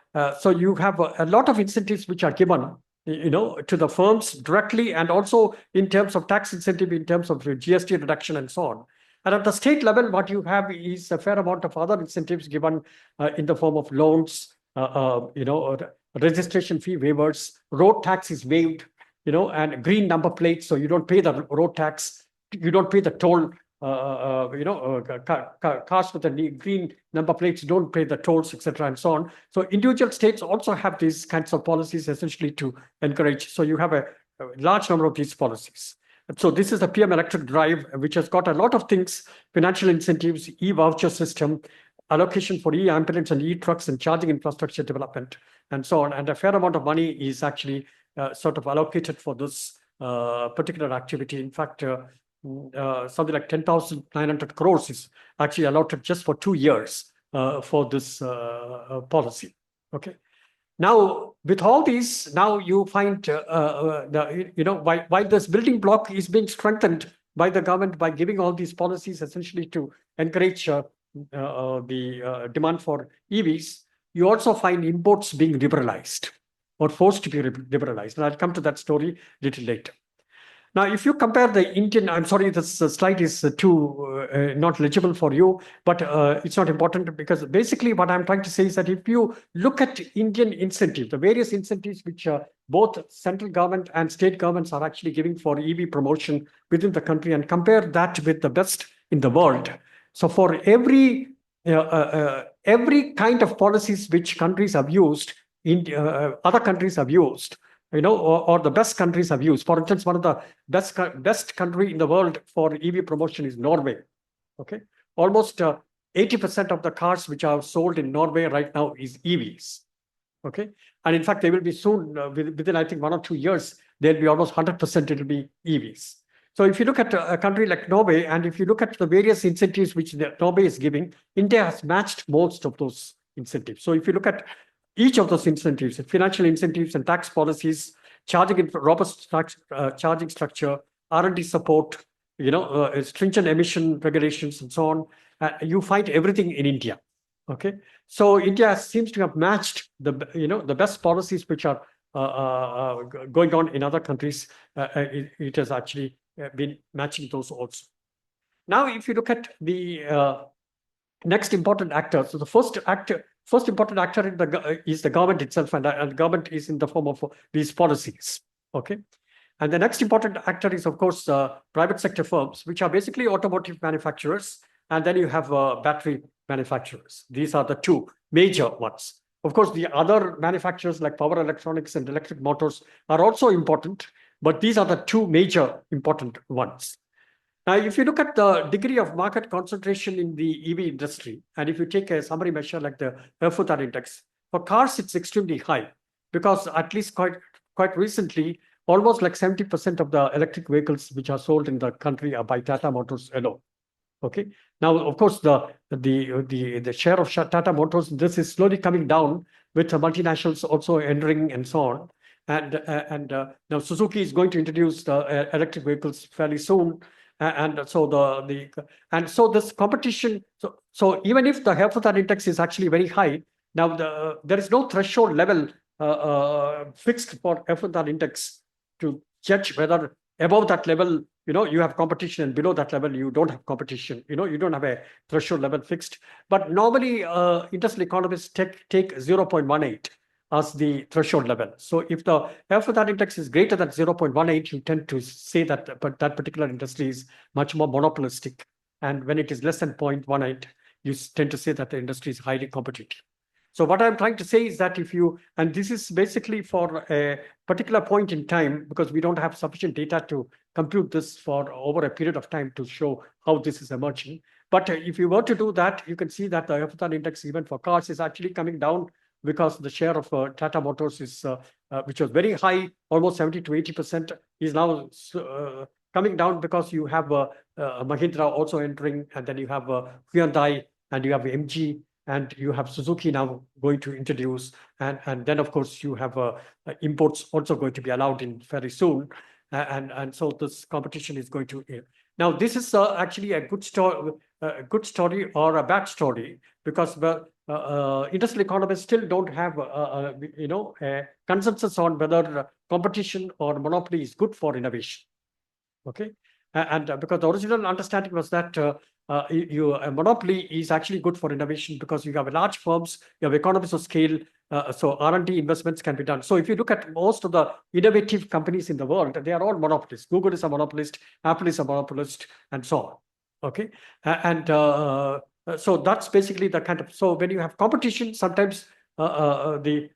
you have a lot of incentives which are given, to the firms directly, and also in terms of tax incentive, in terms of GST reduction, and so on. And at the state level, what you have is a fair amount of other incentives given in the form of loans, registration fee waivers, road tax is waived, and green number plates. So you don't pay the road tax, you don't pay the toll. Cars with the green number plates don't pay the tolls, etc., and so on. So individual states also have these kinds of policies essentially to encourage. So you have a large number of these policies. So this is the PM Electric Drive, which has got a lot of things: financial incentives, e-voucher system, allocation for e-ambulance and e-trucks, and charging infrastructure development, and so on. And a fair amount of money is actually sort of allocated for this particular activity. In fact, something like 10,900 crores is actually allotted just for 2 years for this policy. Okay. Now, with all these, now you find while this building block is being strengthened by the government by giving all these policies essentially to encourage the demand for EVs, you also find imports being liberalized or forced to be liberalized. And I'll come to that story a little later. Now, if you compare the Indian, I'm sorry, this slide is too not legible for you, but it's not important, because basically what I'm trying to say is that if you look at Indian incentives, the various incentives which both central government and state governments are actually giving for EV promotion within the country, and compare that with the best in the world. So for every kind of policies which countries have used, other countries have used, or the best countries have used. For instance, one of the best country in the world for EV promotion is Norway. Okay, almost 80% of the cars which are sold in Norway right now is EVs. Okay, and in fact, they will be soon, within I think 1 or 2 years, they'll be almost 100%. It'll be EVs. So if you look at a country like Norway, and if you look at the various incentives which Norway is giving, India has matched most of those incentives. So if you look at each of those incentives, financial incentives and tax policies, charging robust charging structure, R&D support, stringent emission regulations, and so on, you find everything in India. Okay, so India seems to have matched the best policies which are going on in other countries. It has actually been matching those also. Now, if you look at the next important actor, so the first important actor is the government itself, and the government is in the form of these policies. Okay, and the next important actor is, of course, private sector firms, which are basically automotive manufacturers, and then you have battery manufacturers. These are the two major ones. Of course, the other manufacturers like power electronics and electric motors are also important, but these are the two major important ones. Now, if you look at the degree of market concentration in the EV industry, and if you take a summary measure like the Erfurter index, for cars, it's extremely high, because at least quite recently, almost like 70% of the electric vehicles which are sold in the country are by Tata Motors alone. Okay. Now, of course, the share of Tata Motors, this is slowly coming down with the multinationals also entering and so on. And now Suzuki is going to introduce the electric vehicles fairly soon. And so this competition. So even if the Hereford index is actually very high, now there is no threshold level fixed for Hereford index to judge whether above that level, you have competition, and below that level, you don't have competition. You don't have a threshold level fixed. But normally, industrial economists take 0.18 as the threshold level. So if the Hereford index is greater than 0.18, you tend to say that that particular industry is much more monopolistic. And when it is less than 0.18, you tend to say that the industry is highly competitive. So what I'm trying to say is that and this is basically for a particular point in time, because we don't have sufficient data to compute this for over a period of time to show how this is emerging. But if you were to do that, you can see that the Hereford index, even for cars, is actually coming down, because the share of Tata Motors is, which was very high, almost 70 to 80%, is now coming down, because you have Mahindra also entering, and then you have Hyundai, and you have MG, and you have Suzuki now going to introduce, and then of course you have imports also going to be allowed in very soon, and so this competition is going to. Now this is actually a good story or a bad story, because industrial economists still don't have a consensus on whether competition or monopoly is good for innovation. Okay, and because the original understanding was that a monopoly is actually good for innovation, because you have large firms, you have economies of scale, so R&D investments can be done. So if you look at most of the innovative companies in the world, they are all monopolists. Google is a monopolist, Apple is a monopolist, and so on. Okay, so that's basically the kind of. So when you have competition, sometimes the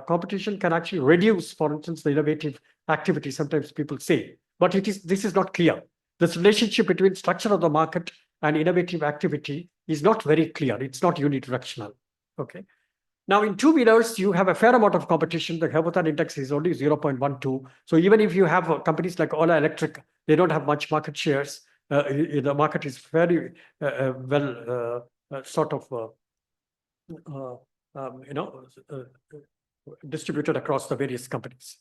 competition can actually reduce, for instance, the innovative activity. Sometimes people say, but this is not clear. This relationship between structure of the market and innovative activity is not very clear. It's not unidirectional. Okay. Now, in two-wheelers, you have a fair amount of competition. The Hereford index is only 0.12. So even if you have companies like Ola Electric, they don't have much market shares. The market is very well sort of distributed across the various companies.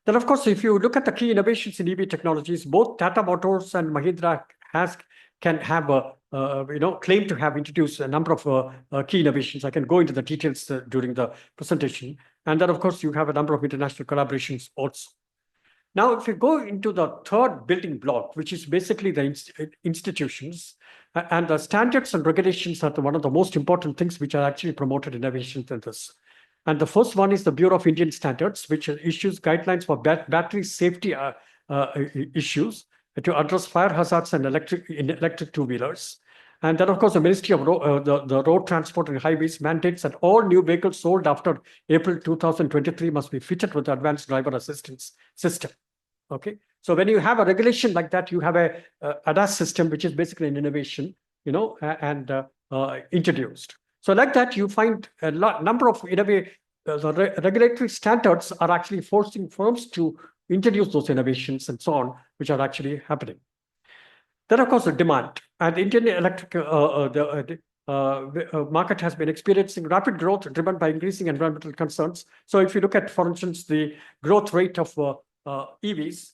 Then, of course, if you look at the key innovations in EV technologies, both Tata Motors and Mahindra can have claim to have introduced a number of key innovations. I can go into the details during the presentation. And then, of course, you have a number of international collaborations also. Now, if you go into the third building block, which is basically the institutions, and the standards and regulations are one of the most important things which are actually promoted innovations in this. And the first one is the Bureau of Indian Standards, which issues guidelines for battery safety issues to address fire hazards in electric two-wheelers. And then, of course, the Ministry of the Road Transport and Highways mandates that all new vehicles sold after April 2023 must be fitted with the advanced driver assistance system. Okay, so when you have a regulation like that, you have a ADAS system, which is basically an innovation, and introduced. So like that, you find a number of the regulatory standards are actually forcing firms to introduce those innovations and so on, which are actually happening. Then, of course, the demand. And the Indian electric market has been experiencing rapid growth driven by increasing environmental concerns. So if you look at, for instance, the growth rate of EVs,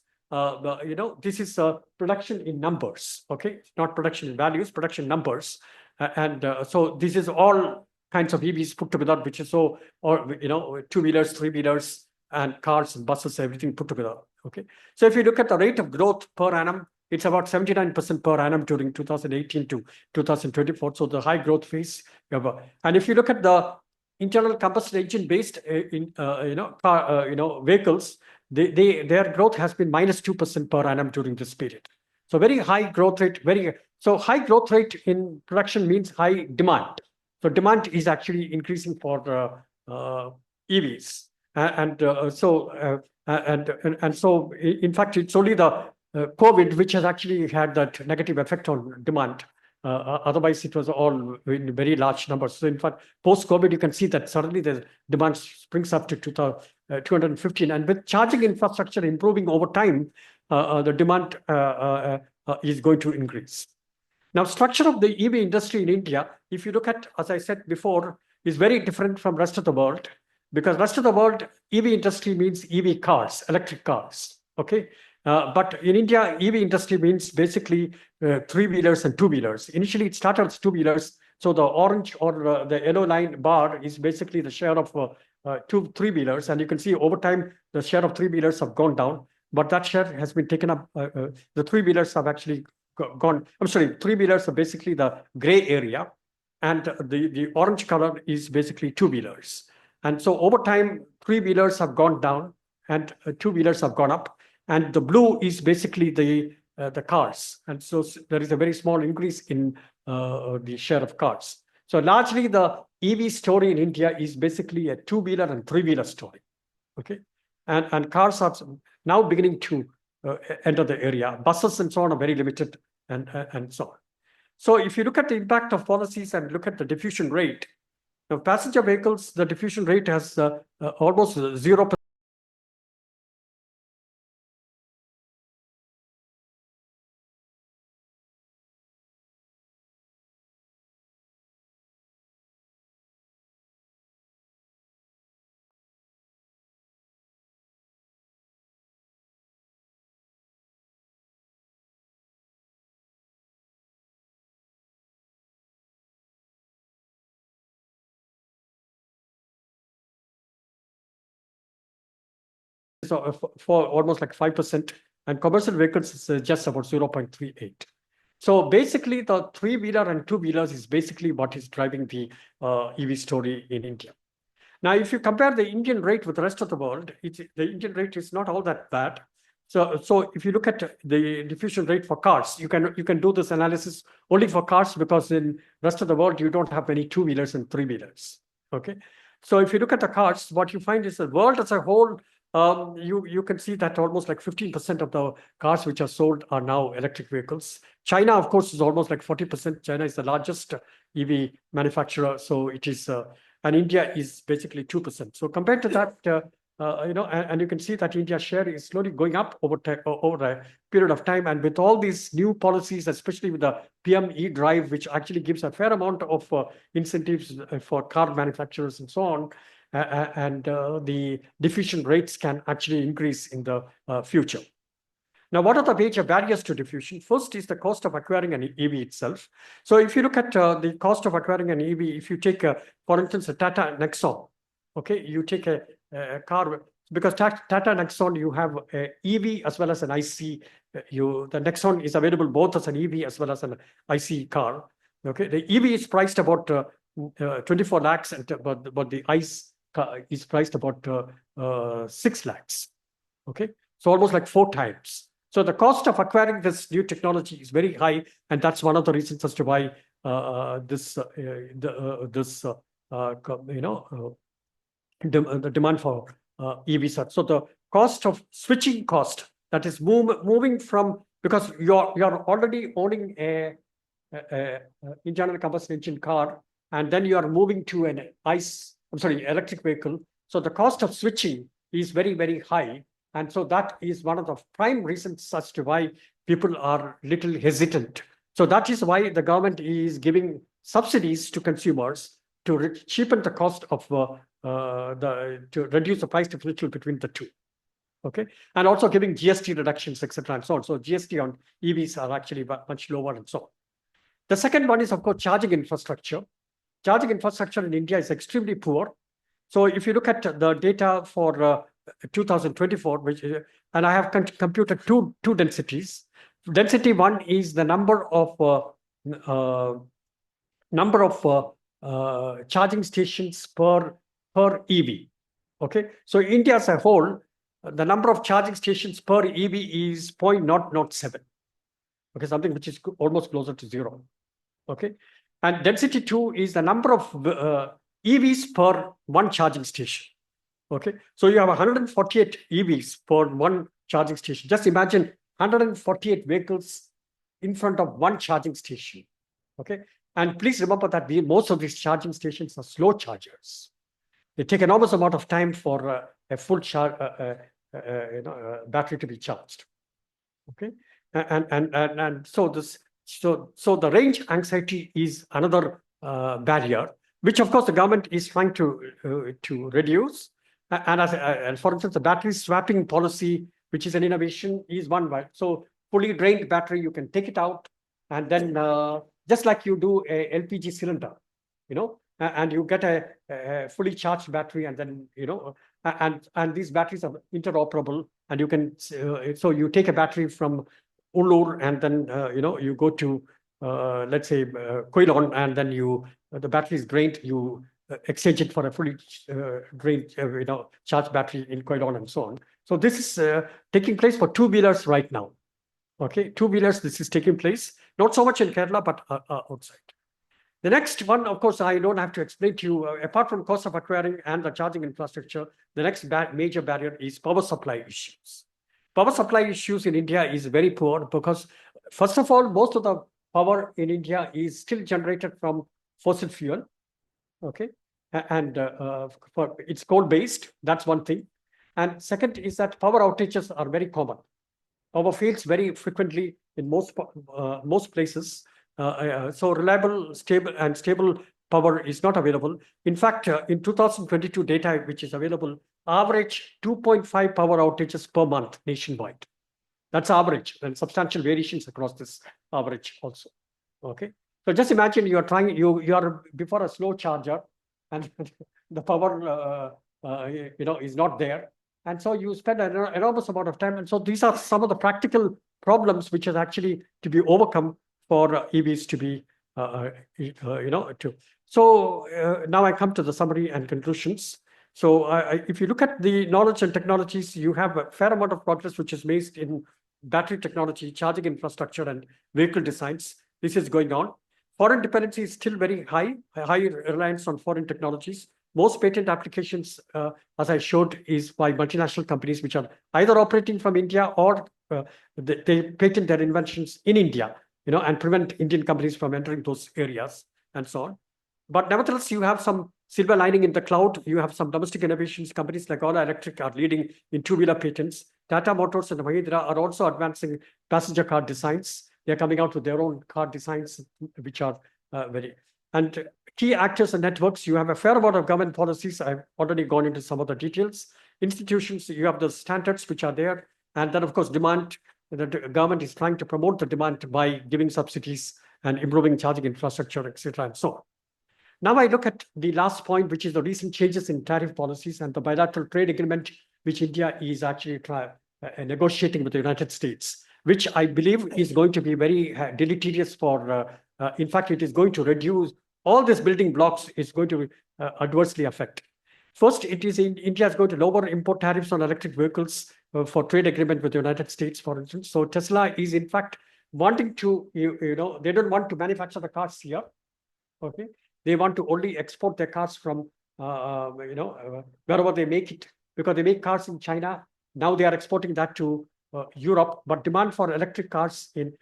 this is production in numbers, okay? Not production in values, production numbers. So this is all kinds of EVs put together, which is two-wheelers, three-wheelers, and cars and buses, everything put together, okay? So if you look at the rate of growth per annum, it's about 79% per annum during 2018 to 2024. So the high growth phase. And if you look at the internal combustion engine based vehicles, their growth has been minus 2% per annum during this period. So very high growth rate. So high growth rate in production means high demand. So demand is actually increasing for EVs, so in fact it's only the COVID which has actually had that negative effect on demand. Otherwise, it was all in very large numbers. So in fact, post-COVID, you can see that suddenly the demand springs up to 215. And with charging infrastructure improving over time, the demand is going to increase. Now, structure of the EV industry in India, if you look at, as I said before, is very different from rest of the world, because rest of the world, EV industry means EV cars, electric cars, okay? But in India, EV industry means basically three-wheelers and two-wheelers. Initially, it started as two-wheelers. So the orange or the yellow line bar is basically the share of three-wheelers. And you can see over time, the share of three-wheelers have gone down. But that share has been taken up. The three-wheelers have actually gone. I'm sorry, three-wheelers are basically the gray area. And the orange color is basically two-wheelers. And so over time, three-wheelers have gone down and two-wheelers have gone up. And the blue is basically the cars. And so there is a very small increase in the share of cars. So largely the EV story in India is basically a two-wheeler and three-wheeler story. Okay. And cars are now beginning to enter the area. Buses and so on are very limited and so on. So if you look at the impact of policies and look at the diffusion rate, now passenger vehicles, the diffusion rate has almost 0%. So for almost like 5%, and commercial vehicles is just about 0.38. So basically, the three-wheeler and two-wheelers is basically what is driving the EV story in India. Now, if you compare the Indian rate with the rest of the world, the Indian rate is not all that bad. So if you look at the diffusion rate for cars, you can do this analysis only for cars because in rest of the world you don't have many two-wheelers and three-wheelers. Okay, so if you look at the cars, what you find is the world as a whole. You can see that almost like 15% of the cars which are sold are now electric vehicles. China, of course, is almost like 40%. China is the largest EV manufacturer, so it is, and India is basically 2%. So compared to that, and you can see that India's share is slowly going up over a period of time. And with all these new policies, especially with the PM e-Drive, which actually gives a fair amount of incentives for car manufacturers and so on, and the diffusion rates can actually increase in the future. Now, what are the major barriers to diffusion? First is the cost of acquiring an EV itself. So if you look at the cost of acquiring an EV, if you take, for instance, a Tata Nexon, okay, you take a car, because Tata Nexon, you have a EV as well as an IC. The Nexon is available both as an EV as well as an IC car. Okay, the EV is priced about 24 lakhs, but the ICE car is priced about 6 lakhs. Okay, so almost like 4 times. So the cost of acquiring this new technology is very high, and that's one of the reasons as to why the demand for EVs. So the cost of switching cost, that is moving from, because you're already owning a internal combustion engine car, and then you are moving to an electric vehicle. So the cost of switching is very, very high. And so that is one of the prime reasons as to why people are little hesitant. So that is why the government is giving subsidies to consumers to cheapen the cost of to reduce the price differential between the two. Okay, and also giving GST reductions, etc., and so on. So GST on EVs are actually much lower and so on. The second one is, of course, charging infrastructure. Charging infrastructure in India is extremely poor. So if you look at the data for 2024, and I have computed two densities. Density one is the number of charging stations per EV. Okay, so India as a whole, the number of charging stations per EV is 0.007. Okay, something which is almost closer to 0. Okay, and density 2 is the number of EVs per one charging station. Okay, so you have 148 EVs per one charging station. Just imagine 148 vehicles in front of one charging station. Okay, and please remember that most of these charging stations are slow chargers. They take enormous amount of time for a full battery to be charged. Okay, and so the range anxiety is another barrier, which of course the government is trying to reduce. And for instance, the battery swapping policy which is an innovation, is one way. So fully drained battery, you can take it out, and then just like you do a LPG cylinder, and you get a fully charged battery, and then and these batteries are interoperable, and you can so you take a battery from Ullur, and then you go to let's say Koilon, and then the battery is drained, you exchange it for a fully drained charged battery in Koilon, and so on. So this is taking place for two-wheelers right now. Okay, two-wheelers, this is taking place, not so much in Kerala, but outside. The next one, of course, I don't have to explain to you, apart from cost of acquiring and the charging infrastructure, the next major barrier is power supply issues. Power supply issues in India is very poor because, first of all, most of the power in India is still generated from fossil fuel. Okay, and it's coal-based, that's one thing. And second is that power outages are very common. Power fails very frequently in most places. So reliable, stable power is not available. In fact, in 2022 data, which is available, average 2.5 power outages per month nationwide. That's average, and substantial variations across this average also. Okay, so just imagine you are before a slow charger, and the power is not there. And so you spend an enormous amount of time. And so these are some of the practical problems which is actually to be overcome for EVs to be, So now I come to the summary and conclusions. So if you look at the knowledge and technologies, you have a fair amount of progress which is made in battery technology, charging infrastructure, and vehicle designs. This is going on. Foreign dependency is still very high reliance on foreign technologies. Most patent applications, as I showed, is by multinational companies which are either operating from India or they patent their inventions in India, and prevent Indian companies from entering those areas and so on. But nevertheless, you have some silver lining in the cloud. You have some domestic innovations. Companies like Ola Electric are leading in two-wheeler patents. Tata Motors and Mahindra are also advancing passenger car designs. They're coming out with their own car designs, which are and key actors and networks. You have a fair amount of government policies. I've already gone into some of the details. Institutions, you have the standards which are there. And then, of course, demand. The government is trying to promote the demand by giving subsidies and improving charging infrastructure, etc., and so on. Now I look at the last point, which is the recent changes in tariff policies and the bilateral trade agreement, which India is actually negotiating with the United States, which I believe is going to be very deleterious for, in fact, it is going to reduce all these building blocks is going to adversely affect. First, India is going to lower import tariffs on electric vehicles for trade agreement with the United States, for instance. So Tesla is in fact wanting to, they don't want to manufacture the cars here. Okay, they want to only export their cars from, wherever they make it, because they make cars in China. Now they are exporting that to Europe, but demand for electric cars in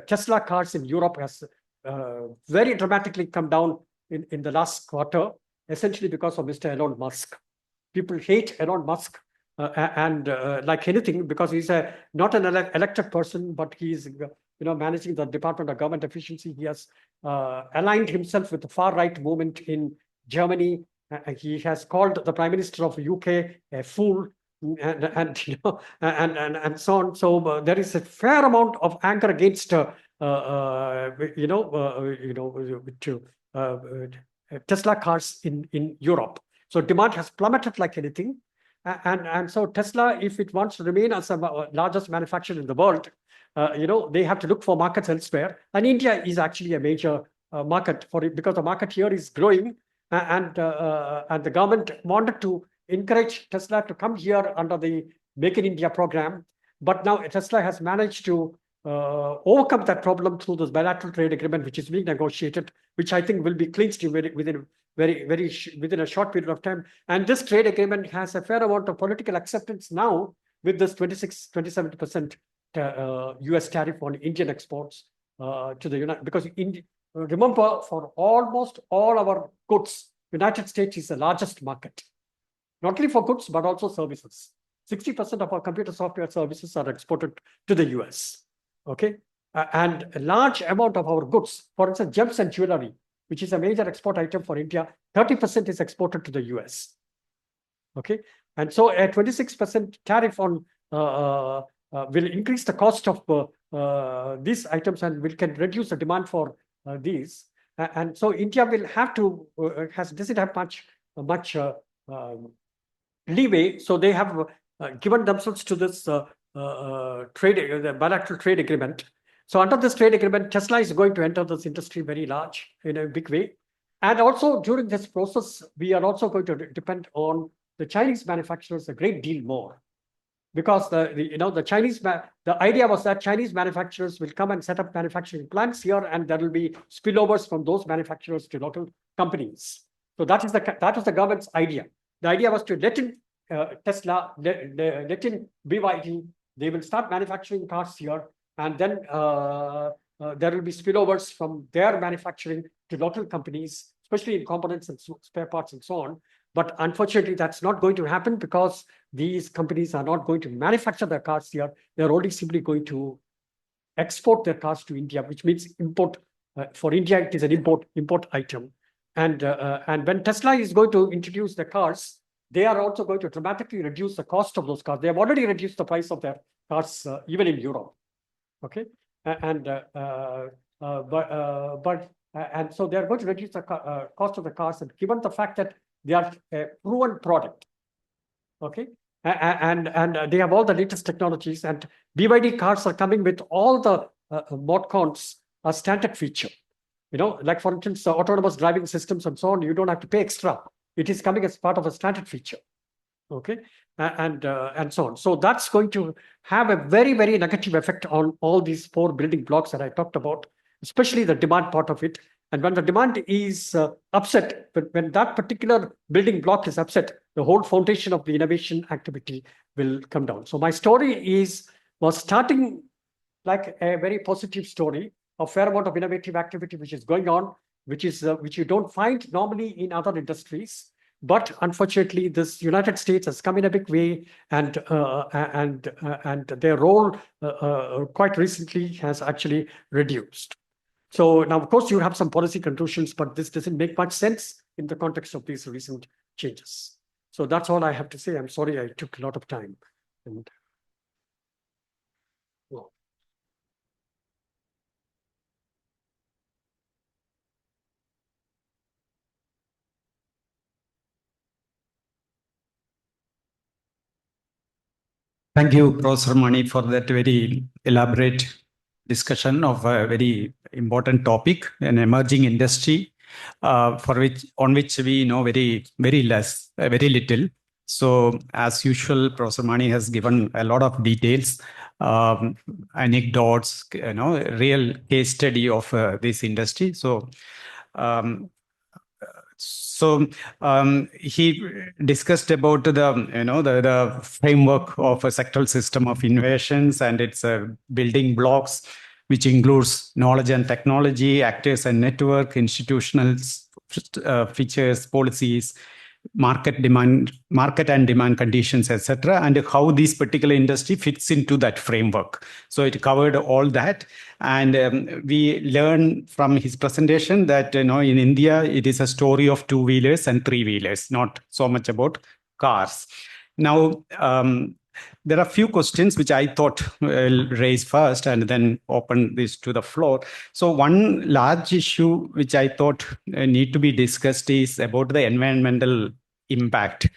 Tesla cars in Europe has very dramatically come down in the last quarter, essentially because of Mr. Elon Musk. People hate Elon Musk and like anything, because he's not an elected person, but he's managing the Department of Government Efficiency. He has aligned himself with the far-right movement in Germany. He has called the Prime Minister of UK a fool, and so on. So there is a fair amount of anger against Tesla cars in Europe. So demand has plummeted like anything. And so Tesla, if it wants to remain as the largest manufacturer in the world, they have to look for markets elsewhere. And India is actually a major market for it, because the market here is growing, and the government wanted to encourage Tesla to come here under the Make in India program. But now Tesla has managed to overcome that problem through this bilateral trade agreement, which is being negotiated, which I think will be clinched within a short period of time. And this trade agreement has a fair amount of political acceptance now, with this 27% US tariff on Indian exports to the United. Because remember, for almost all our goods, United States is the largest market, not only for goods but also services. 60% of our computer software services are exported to the US. Okay, and a large amount of our goods, for instance, gems and jewelry, which is a major export item for India, 30% is exported to the US. Okay, and so a 26% tariff on will increase the cost of these items and can reduce the demand for these. And so India will have to doesn't have much leeway. So they have given themselves to this the bilateral trade agreement. So under this trade agreement, Tesla is going to enter this industry very large in a big way. And also during this process, we are also going to depend on the Chinese manufacturers a great deal more, because the Chinese the idea was that Chinese manufacturers will come and set up manufacturing plants here, and there will be spillovers from those manufacturers to local companies. So that was the government's idea. The idea was to let in Tesla, let in BYD. They will start manufacturing cars here, and then there will be spillovers from their manufacturing to local companies, especially in components and spare parts and so on. But unfortunately, that's not going to happen, because these companies are not going to manufacture their cars here. They're only simply going to export their cars to India, which means import. For India, it is an import item. And when Tesla is going to introduce the cars, they are also going to dramatically reduce the cost of those cars. They have already reduced the price of their cars, even in Europe. Okay, and so they are going to reduce the cost of the cars, and given the fact that they are a proven product, okay, and they have all the latest technologies, and BYD cars are coming with all the mod cons, a standard feature. Like for instance, autonomous driving systems and so on, you don't have to pay extra. It is coming as part of a standard feature. Okay, and so on. So that's going to have a very, very negative effect on all these four building blocks that I talked about, especially the demand part of it. And when the demand is upset, but when that particular building block is upset, the whole foundation of the innovation activity will come down. So my story was starting like a very positive story, a fair amount of innovative activity which is going on, which you don't find normally in other industries. But unfortunately, this United States has come in a big way, and their role quite recently has actually reduced. So now, of course, you have some policy conclusions, but this doesn't make much sense in the context of these recent changes. So that's all I have to say. I'm sorry I took a lot of time. Thank you, Professor Mani, for that very elaborate discussion of a very important topic, an emerging industry, on which we know very little. So, as usual, Professor Mani has given a lot of details, anecdotes, real case study of this industry. He discussed about the framework of a sectoral system of innovations and its building blocks, which includes knowledge and technology, actors and network, institutional features, policies, market and demand conditions, etc., and how this particular industry fits into that framework. So it covered all that, and we learned from his presentation that in India it is a story of two-wheelers and three-wheelers, not so much about cars. Now, there are a few questions which I thought I'll raise first and then open this to the floor. So one large issue which I thought need to be discussed is about the environmental impact.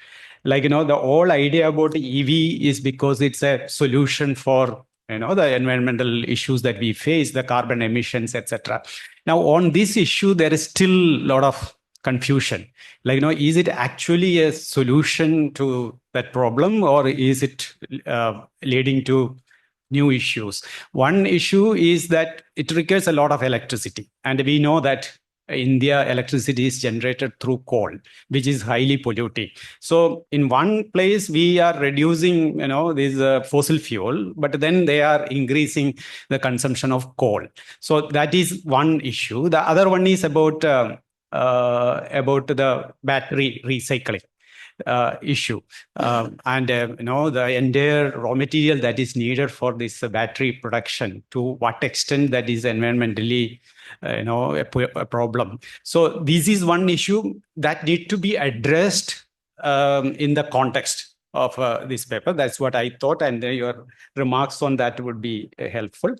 Like, the whole idea about EV is because it's a solution for the environmental issues that we face, the carbon emissions, etc. Now, on this issue, there is still a lot of confusion. Like, is it actually a solution to that problem, or is it leading to new issues? One issue is that it requires a lot of electricity, and we know that India electricity is generated through coal, which is highly polluting. So in one place we are reducing this fossil fuel, but then they are increasing the consumption of coal. So that is one issue. The other one is about the battery recycling issue, and the entire raw material that is needed for this battery production, to what extent that is environmentally a problem. So this is one issue that need to be addressed in the context of this paper. That's what I thought, and your remarks on that would be helpful.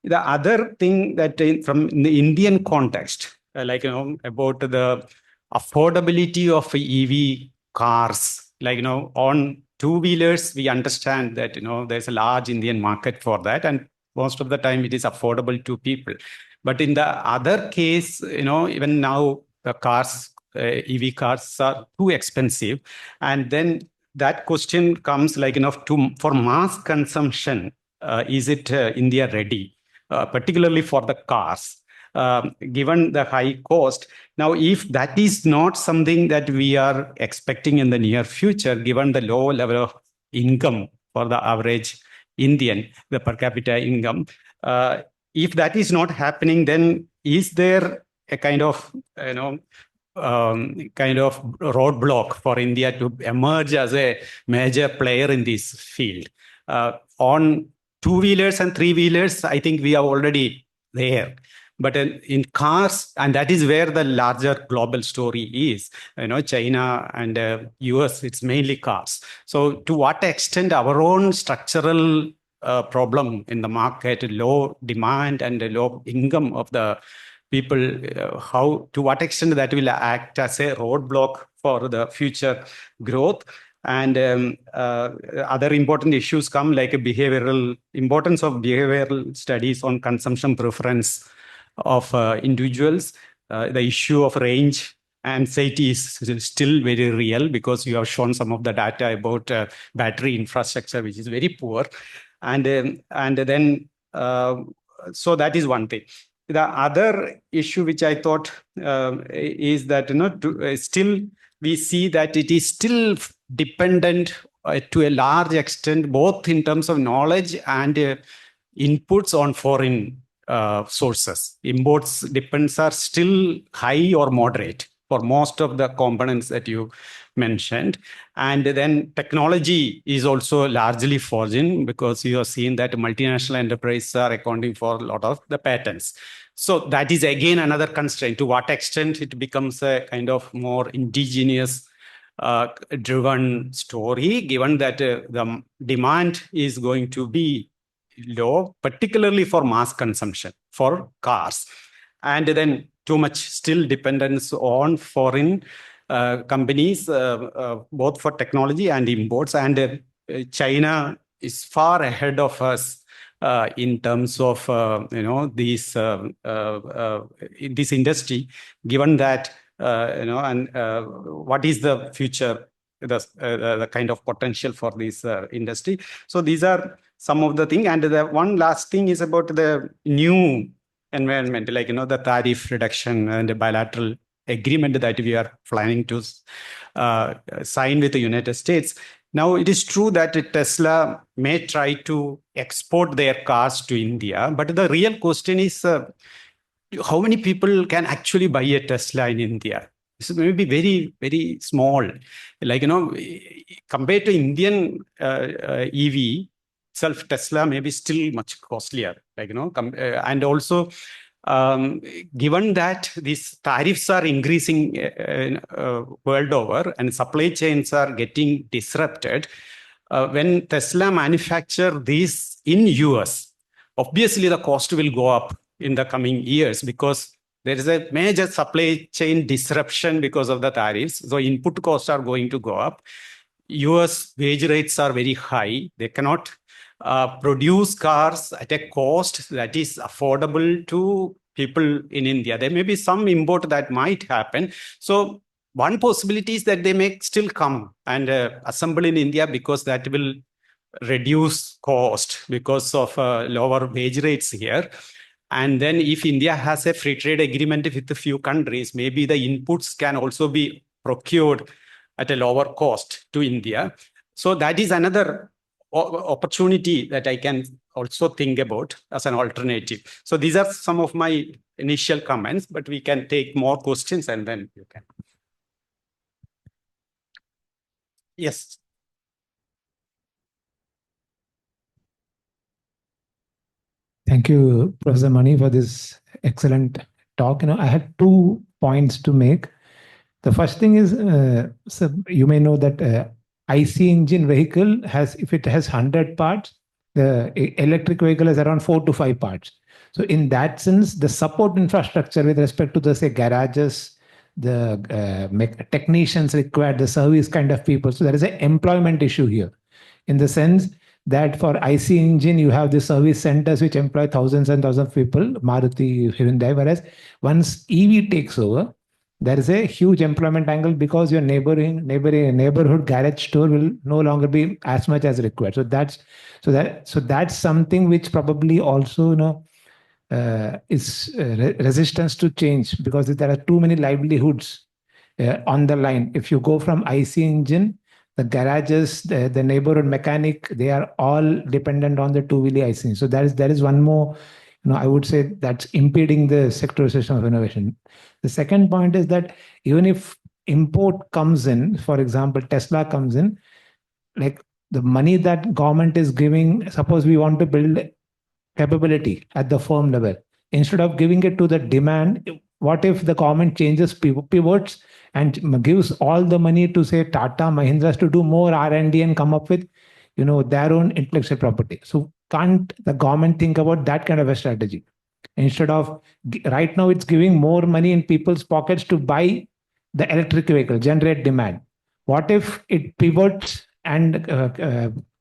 The other thing that from the Indian context, about the affordability of EV cars, on two-wheelers, we understand that, there's a large Indian market for that, and most of the time it is affordable to people. But in the other case, even now the cars, EV cars are too expensive. And then that question comes for mass consumption, is it India ready, particularly for the cars, given the high cost? Now, if that is not something that we are expecting in the near future, given the low level of income for the average Indian, the per capita income, if that is not happening, then is there a kind of roadblock for India to emerge as a major player in this field? On two-wheelers and three-wheelers, I think we are already there. But in cars, and that is where the larger global story is, China and US, it's mainly cars. So to what extent our own structural problem in the market, low demand and low income of the people, to what extent that will act as a roadblock for the future growth? And other important issues come like importance of behavioral studies on consumption preference of individuals. The issue of range anxiety is still very real, because you have shown some of the data about battery infrastructure, which is very poor. And then so that is one thing. The other issue which I thought is that still we see that it is still dependent to a large extent, both in terms of knowledge and inputs on foreign sources. Imports depends are still high or moderate for most of the components that you mentioned. And then technology is also largely foreign, because you have seen that multinational enterprises are accounting for a lot of the patents. So that is again another constraint. To what extent it becomes a kind of more indigenous driven story, given that the demand is going to be low, particularly for mass consumption for cars. And then too much still dependence on foreign companies, both for technology and imports. And China is far ahead of us in terms of this industry, given that what is the future, the kind of potential for this industry. So these are some of the things. And the one last thing is about the new environment, the tariff reduction and the bilateral agreement that we are planning to sign with the United States. Now, it is true that Tesla may try to export their cars to India, but the real question is how many people can actually buy a Tesla in India? This is maybe very, very small. Compared to Indian EV, itself, Tesla may be still much costlier. And also, given that these tariffs are increasing world over and supply chains are getting disrupted, when Tesla manufacture these in US, obviously the cost will go up in the coming years, because there is a major supply chain disruption because of the tariffs. So input costs are going to go up. US wage rates are very high. They cannot produce cars at a cost that is affordable to people in India. There may be some import that might happen. So one possibility is that they may still come and assemble in India, because that will reduce cost because of lower wage rates here. And then if India has a free trade agreement with a few countries, maybe the inputs can also be procured at a lower cost to India. So that is another opportunity that I can also think about as an alternative. So these are some of my initial comments, but we can take more questions and then you can. Yes. Thank you, Professor Mani, for this excellent talk. I had 2 points to make. The first thing is, so you may know that IC engine vehicle has, if it has 100 parts, the electric vehicle has around 4 to 5 parts. So in that sense, the support infrastructure with respect to the, say, garages, the technicians required, the service kind of people. So there is an employment issue here, in the sense that for IC engine, you have the service centers which employ thousands and thousands of people, Maruti, Hyundai, whereas once EV takes over, there is a huge employment angle because your neighborhood garage store will no longer be as much as required. So that's something which probably also, is resistance to change, because there are too many livelihoods on the line. If you go from IC engine, the garages, the neighborhood mechanic, they are all dependent on the two-wheeler IC. So there is one more, I would say that's impeding the sectorization of innovation. The second point is that even if import comes in, for example, Tesla comes in, like the money that government is giving, suppose we want to build capability at the firm level, instead of giving it to the demand, what if the government changes, pivots, and gives all the money to, say, Tata, Mahindra, to do more R&D and come up with their own intellectual property? So can't the government think about that kind of a strategy, instead of, right now it's giving more money in people's pockets to buy the electric vehicle, generate demand? What if it pivots and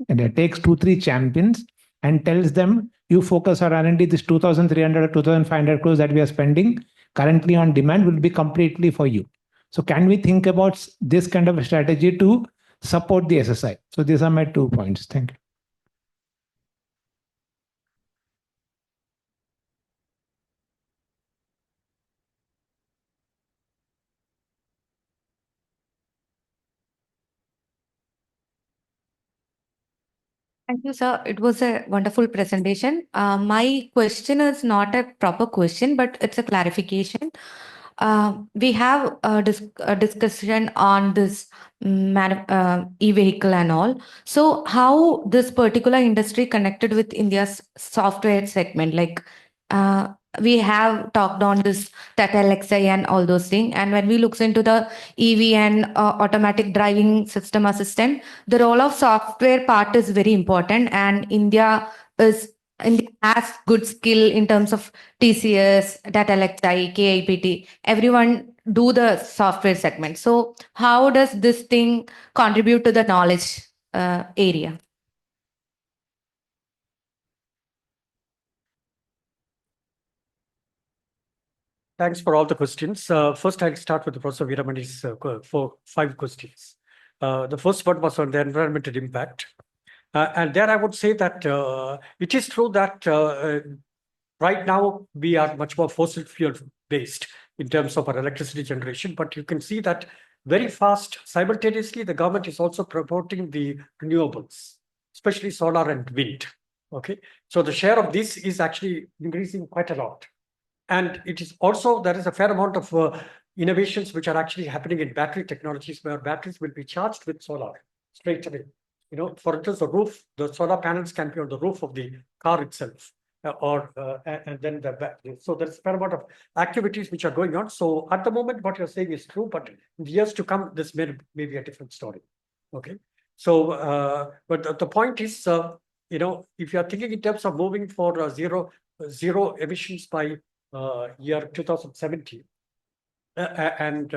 it takes 2 3 champions and tells them, you focus on R&D, this 2,300 or 2,500 crores that we are spending currently on demand will be completely for you? So can we think about this kind of a strategy to support the SSI? So these are my 2 points. Thank you. Thank you, sir. It was a wonderful presentation. My question is not a proper question, but it's a clarification. We have a discussion on this e-vehicle and all. So how this particular industry connected with India's software segment? Like we have talked on this Tata Alexa and all those things. And when we look into the EV and automatic driving system assistant, the role of software part is very important. And India has good skill in terms of TCS, Data Alexa, KIPT. Everyone do the software segment. So how does this thing contribute to the knowledge area? Thanks for all the questions. First, I'll start with Professor Veeramani's 5 questions. The first one was on the environmental impact. And there I would say that it is true that right now we are much more fossil fuel based in terms of our electricity generation, but you can see that very fast, simultaneously, the government is also promoting the renewables, especially solar and wind. Okay, so the share of this is actually increasing quite a lot. And it is also, there is a fair amount of innovations which are actually happening in battery technologies, where batteries will be charged with solar straight away. For instance, the solar panels can be on the roof of the car itself, and then the battery. So there's a fair amount of activities which are going on. So at the moment, what you're saying is true, but in the years to come, this may be a different story. Okay. So, but the point is, if you're thinking in terms of moving for zero emissions by year 2070, and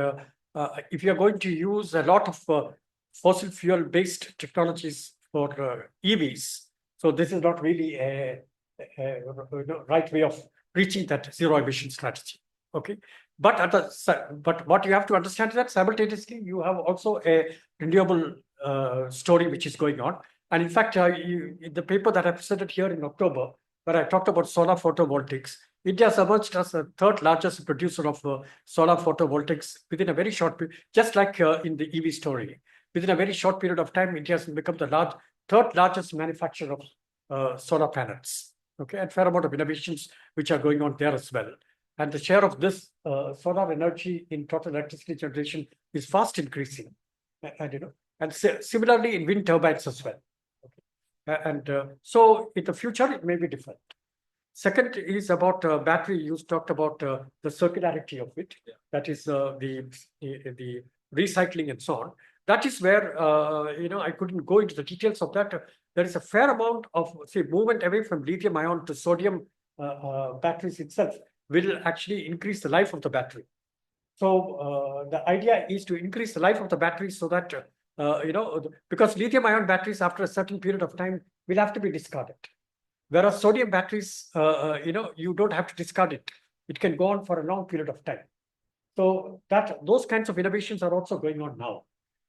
if you're going to use a lot of fossil fuel based technologies for EVs, so this is not really a right way of reaching that zero emission strategy. Okay, but what you have to understand is that simultaneously you have also a renewable story which is going on. And in fact, the paper that I presented here in October, where I talked about solar photovoltaics, India has emerged as the 3rd largest producer of solar photovoltaics within a very short period, just like in the EV story. Within a very short period of time, India has become the 3rd largest manufacturer of solar panels. Okay, and fair amount of innovations which are going on there as well. And the share of this solar energy in total electricity generation is fast increasing. And similarly in wind turbines as well. Okay. And so in the future, it may be different. Second is about battery. You talked about the circularity of it. Yeah. That is the recycling and so on. that is where, I couldn't go into the details of that. There is a fair amount of, say, movement away from lithium ion to sodium batteries itself will actually increase the life of the battery. So the idea is to increase the life of the battery so that, because lithium ion batteries after a certain period of time will have to be discarded. Whereas sodium batteries, you don't have to discard it. It can go on for a long period of time. So those kinds of innovations are also going on now.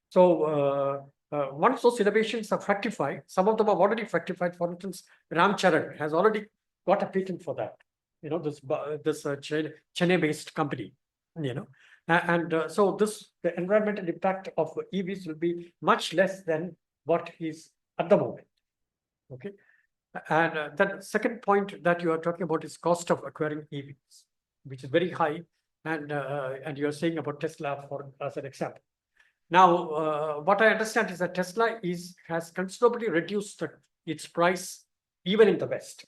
So once those innovations are fructified, some of them are already fructified. For instance, Ramcharan has already got a patent for that. This Chennai-based company. So the environmental impact of EVs will be much less than what is at the moment. Okay. And the second point that you are talking about is cost of acquiring EVs, which is very high. And you're saying about Tesla as an example. Now, what I understand is that Tesla has considerably reduced its price even in the West.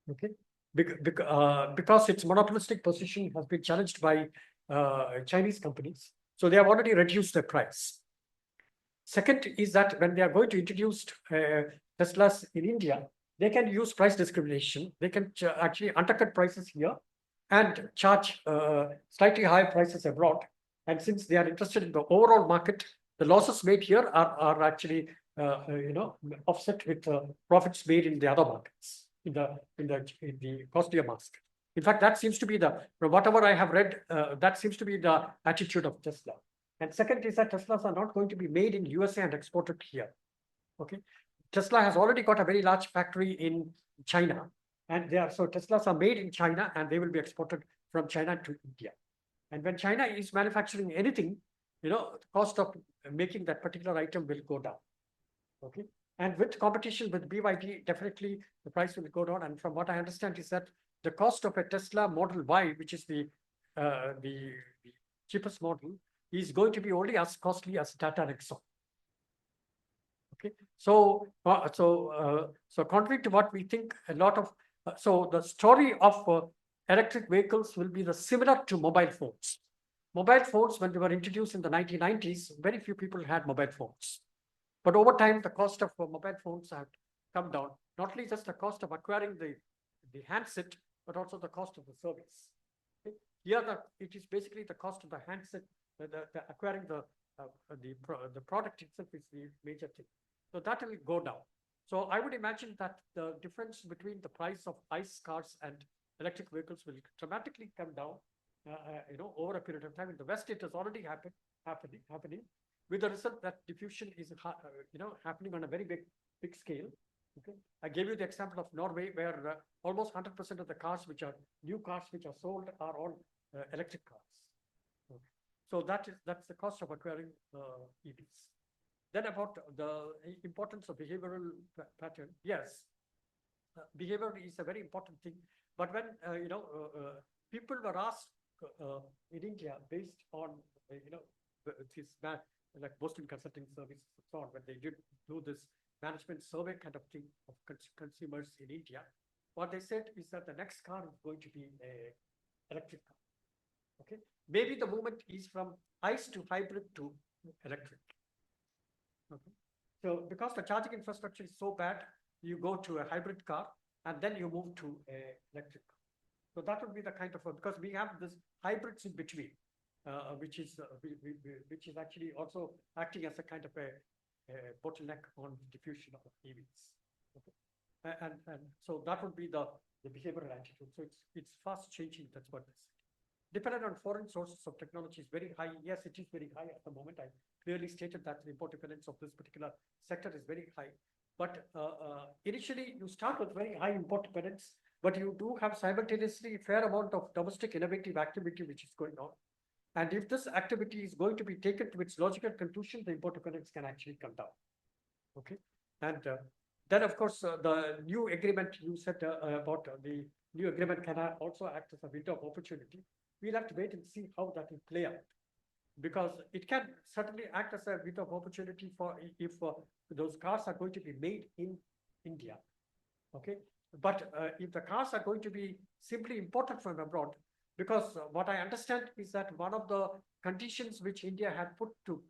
Okay, because its monopolistic position has been challenged by Chinese companies, so they have already reduced their price. Second is that when they are going to introduce Teslas in India, they can use price discrimination. They can actually undercut prices here and charge slightly higher prices abroad. And since they are interested in the overall market, the losses made here are actually offset with profits made in the other markets, in the costlier market. In fact, that seems to be from whatever I have read, that seems to be the attitude of Tesla. And second is that Teslas are not going to be made in USA and exported here. Okay, Tesla has already got a very large factory in China, and so Teslas are made in China and they will be exported from China to India. And when China is manufacturing anything, the cost of making that particular item will go down. Okay, and with competition with BYD, definitely the price will go down. And from what I understand is that the cost of a Tesla Model Y, which is the cheapest model, is going to be only as costly as Tata Nexon. Okay, so contrary to what we think, a lot of so the story of electric vehicles will be similar to mobile phones. Mobile phones, when they were introduced in the 1990s, very few people had mobile phones. But over time, the cost of mobile phones have come down. Not only just the cost of acquiring the handset, but also the cost of the service. Okay? Here, it is basically the cost of the handset, acquiring the product itself is the major thing. So that will go down. So I would imagine that the difference between the price of ICE cars and electric vehicles will dramatically come down, over a period of time. In the West, it has already happening, with the result that diffusion is, happening on a very big scale. Okay, I gave you the example of Norway, where almost 100% of the cars, new cars which are sold, are all electric cars. Okay. So that's the cost of acquiring EVs. Then about the importance of behavioral pattern. Yes, behavior is a very important thing. But when people were asked in India based on this like Boston Consulting Service and so on, when they did do this management survey kind of thing of consumers in India, what they said is that the next car is going to be an electric car. Okay, maybe the movement is from ICE to hybrid to electric. Okay, so because the charging infrastructure is so bad, you go to a hybrid car and then you move to an electric car. So that would be the kind of because we have this hybrids in between, which is actually also acting as a kind of a bottleneck on diffusion of EVs. Okay, and so that would be the behavioral attitude. So it's fast changing. That's what this. Dependent on foreign sources of technology is very high. Yes, it is very high at the moment. I clearly stated that the import dependence of this particular sector is very high. But initially, you start with very high import dependence, but you do have simultaneously a fair amount of domestic innovative activity which is going on. And if this activity is going to be taken to its logical conclusion, the import dependence can actually come down. Okay, and then of course the new agreement you said about the new agreement can also act as a window of opportunity. We'll have to wait and see how that will play out, because it can certainly act as a window of opportunity for if those cars are going to be made in India. Okay, but if the cars are going to be simply imported from abroad, because what I understand is that one of the conditions which India had put to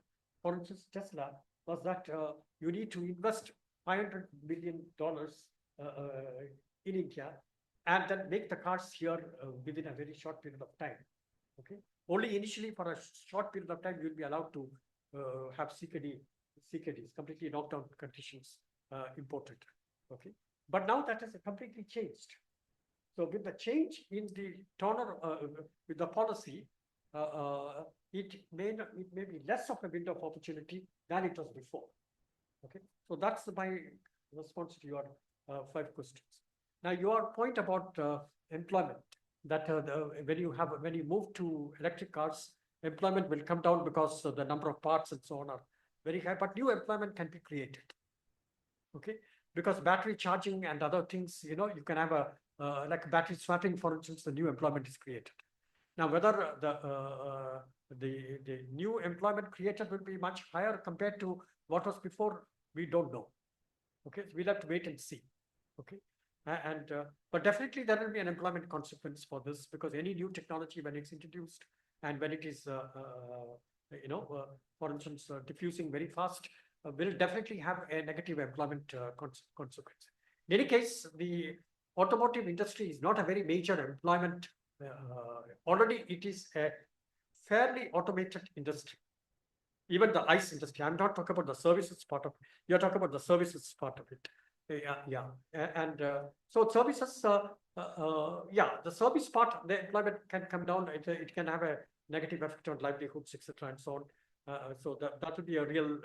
for instance, Tesla, was that you need to invest $500 million in India and then make the cars here within a very short period of time. Okay, only initially for a short period of time you'll be allowed to have CKDs, completely knockdown conditions imported. Okay, but now that has completely changed. So with the change in the tenor, with the policy, it may be less of a window of opportunity than it was before. Okay, so that's my response to your 5 questions. Now, your point about employment, that when you move to electric cars, employment will come down because the number of parts and so on are very high, but new employment can be created. Okay, because battery charging and other things, you know, you can have a like battery swapping, for instance, the new employment is created. Now, whether the new employment created will be much higher compared to what was before, we don't know. Okay, so we'll have to wait and see. Okay, but definitely there will be an employment consequence for this, because any new technology, when it's introduced and when it is, for instance, diffusing very fast, will definitely have a negative employment consequence. In any case, the automotive industry is not a very major employment. Already it is a fairly automated industry. Even the ICE industry, I'm not talking about the services part of it. You're talking about the services part of it. So services, the service part, the employment can come down. It can have a negative effect on livelihoods, etc., and so on. So that will be a real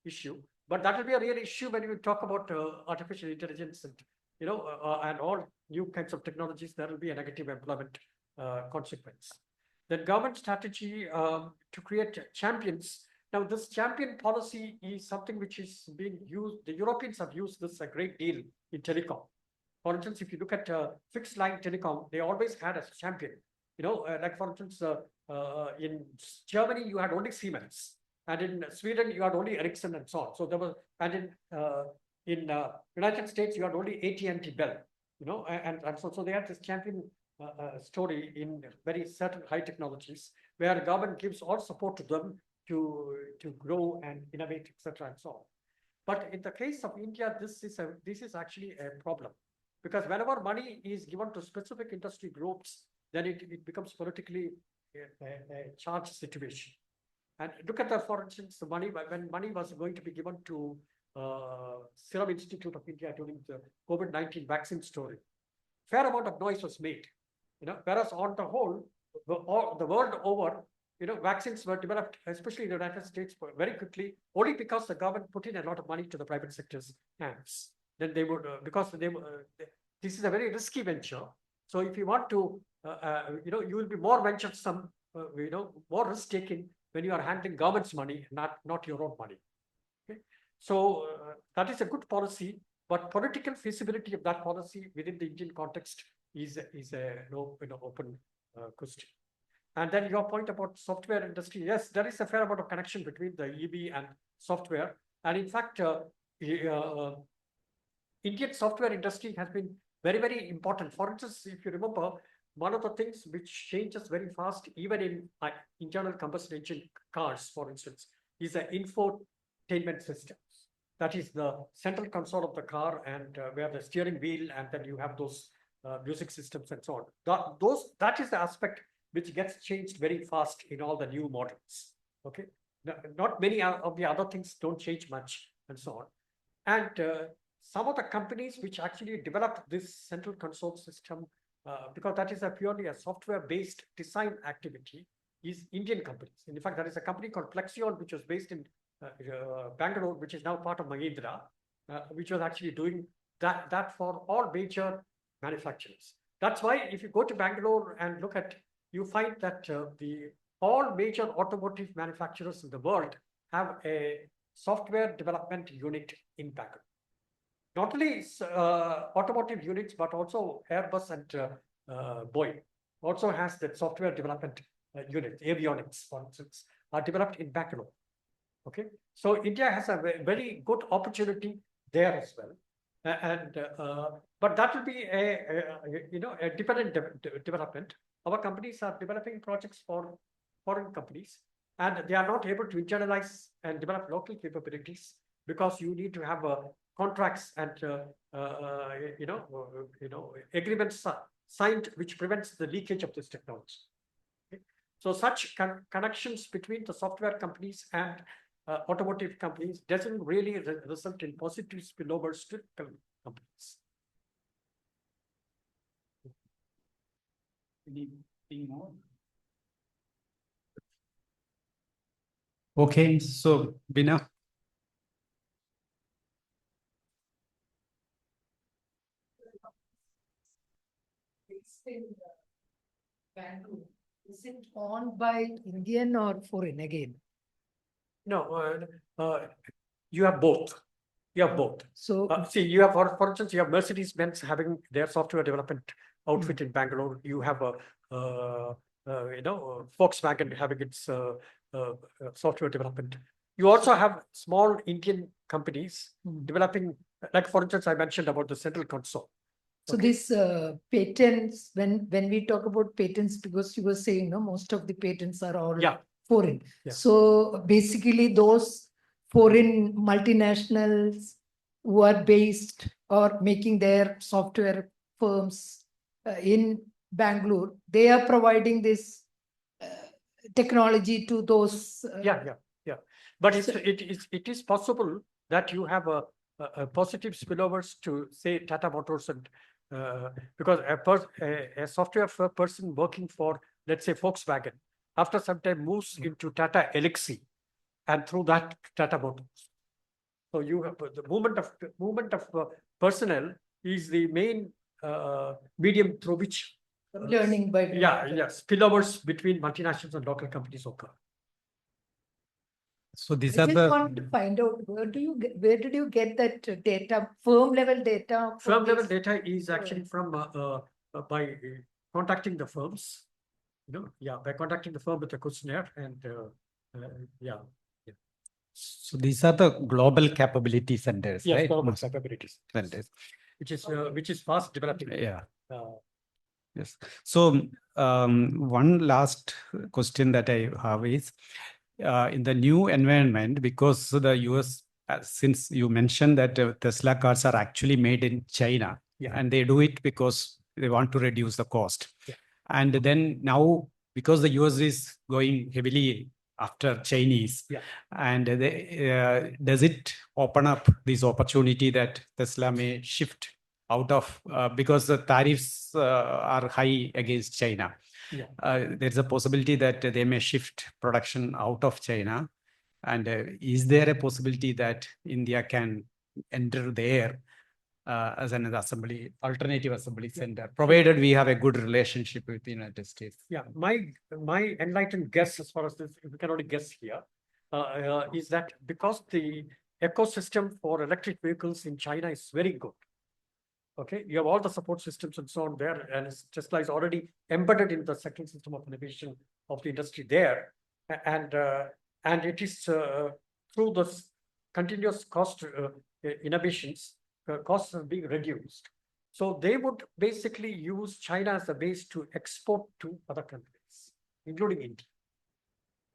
issue. But that will be a real issue when you talk about artificial intelligence and and all new kinds of technologies. There will be a negative employment consequence. The government strategy to create champions. Now, this champion policy is something which is being used. The Europeans have used this a great deal in telecom. For instance, if you look at fixed line telecom, they always had a champion. Like for instance, in Germany, you had only Siemens, and in Sweden, you had only Ericsson and so on. So there was, and in United States, you had only AT&T Bell. And so they had this champion story in very certain high technologies, where the government gives all support to them to grow and innovate, etc., and so on. But in the case of India, this is actually a problem, because whenever money is given to specific industry groups, then it becomes politically a charged situation. And look at that, for instance, the money, when money was going to be given to Serum Institute of India during the COVID-19 vaccine story, fair amount of noise was made. Whereas on the whole, the world over, vaccines were developed, especially in the United States, very quickly, only because the government put in a lot of money to the private sector's hands. Then they would, because this is a very risky venture. So if you want to, you will be more venturesome, more risk taking when you are handling government's money, not your own money. Okay? So that is a good policy, but political feasibility of that policy within the Indian context is a open question. And then your point about software industry, yes, there is a fair amount of connection between the EV and software. And in fact, Indian software industry has been very, very important. For instance, if you remember, one of the things which changes very fast, even in internal combustion engine cars, for instance, is the infotainment systems. That is the central console of the car, and where the steering wheel, and then you have those music systems and so on. That is the aspect which gets changed very fast in all the new models. Okay, not many of the other things don't change much, and so on. And some of the companies which actually developed this central console system, because that is purely a software-based design activity, is Indian companies. In fact, there is a company called Plexion, which was based in Bangalore, which is now part of Mahindra, which was actually doing that for all major manufacturers. That's why if you go to Bangalore and look at, you find that all major automotive manufacturers in the world have a software development unit in Bangalore. Not only automotive units, but also Airbus and Boeing also has that software development unit. Avionics, for instance, are developed in Bangalore. Okay, so India has a very good opportunity there as well, but that will be a different development. Our companies are developing projects for foreign companies, and they are not able to internalize and develop local capabilities because you need to have contracts and agreements signed which prevents the leakage of this technology. Okay? So such connections between the software companies and automotive companies doesn't really result in positive spillovers to companies. Anything more? Okay, so Bina. Bangalore, is it owned by Indian or foreign again? No, you have both. You have both. So, See, you have, for instance, you have Mercedes-Benz having their software development outfit in Bangalore. You have Volkswagen having its software development. You also have small Indian companies developing, like for instance, I mentioned about the central console. so these patents, when we talk about patents, because you were saying, no, most of the patents are all Yeah. foreign. Yeah. So basically those foreign multinationals who are based or making their software firms in Bangalore, they are providing this technology to those. Yeah. But So- it is possible that you have a positive spillovers to say Tata Motors and because a software person working for, let's say, Volkswagen, after some time moves into Tata Elxsi, and through that Tata Motors. So you have the movement of personnel is the main medium through which learning by spillovers between multinationals and local companies occur. So these I are just the want to find out where did you get that data, firm level data? for Firm level this? data is actually from by contacting the firms, by contacting the firm with a questionnaire and so these are the global capability centers, yes, right? global capabilities Centers. which is fast developing. Yeah. Yes. So one last question that I have is in the new environment, because the US, since you mentioned that Tesla cars are actually made in China, and they do it because they want to reduce the cost. Yeah. And then now, because the US is going heavily after Chinese, and does it open up this opportunity that Tesla may shift out of because the tariffs are high against China? There's a possibility that they may shift production out of China. And is there a possibility that India can enter there as an alternative assembly center, provided we have a good relationship with the United States? Yeah, my enlightened guess, as far as this, we can only guess here, is that because the ecosystem for electric vehicles in China is very good. Okay, you have all the support systems and so on there, and Tesla is already embedded in the second system of innovation of the industry there, and it is through the continuous cost innovations, costs are being reduced. So they would basically use China as a base to export to other countries, including India.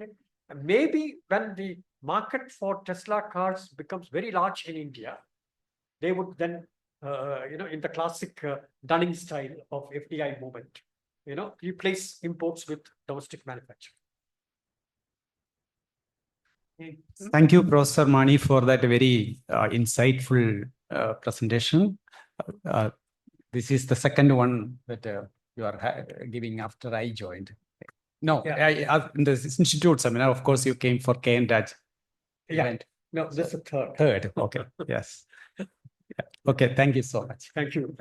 Okay? And maybe when the market for Tesla cars becomes very large in India, they would then in the classic Dunning style of FDI movement, replace imports with domestic manufacturing. Thank you, Professor Mani, for that very insightful presentation. This is the second one that you are giving after I joined. No, in the institute seminar, of course, you came for K and Raj event. No, this is the Third, okay, yes. Okay, thank you so much. Thank you.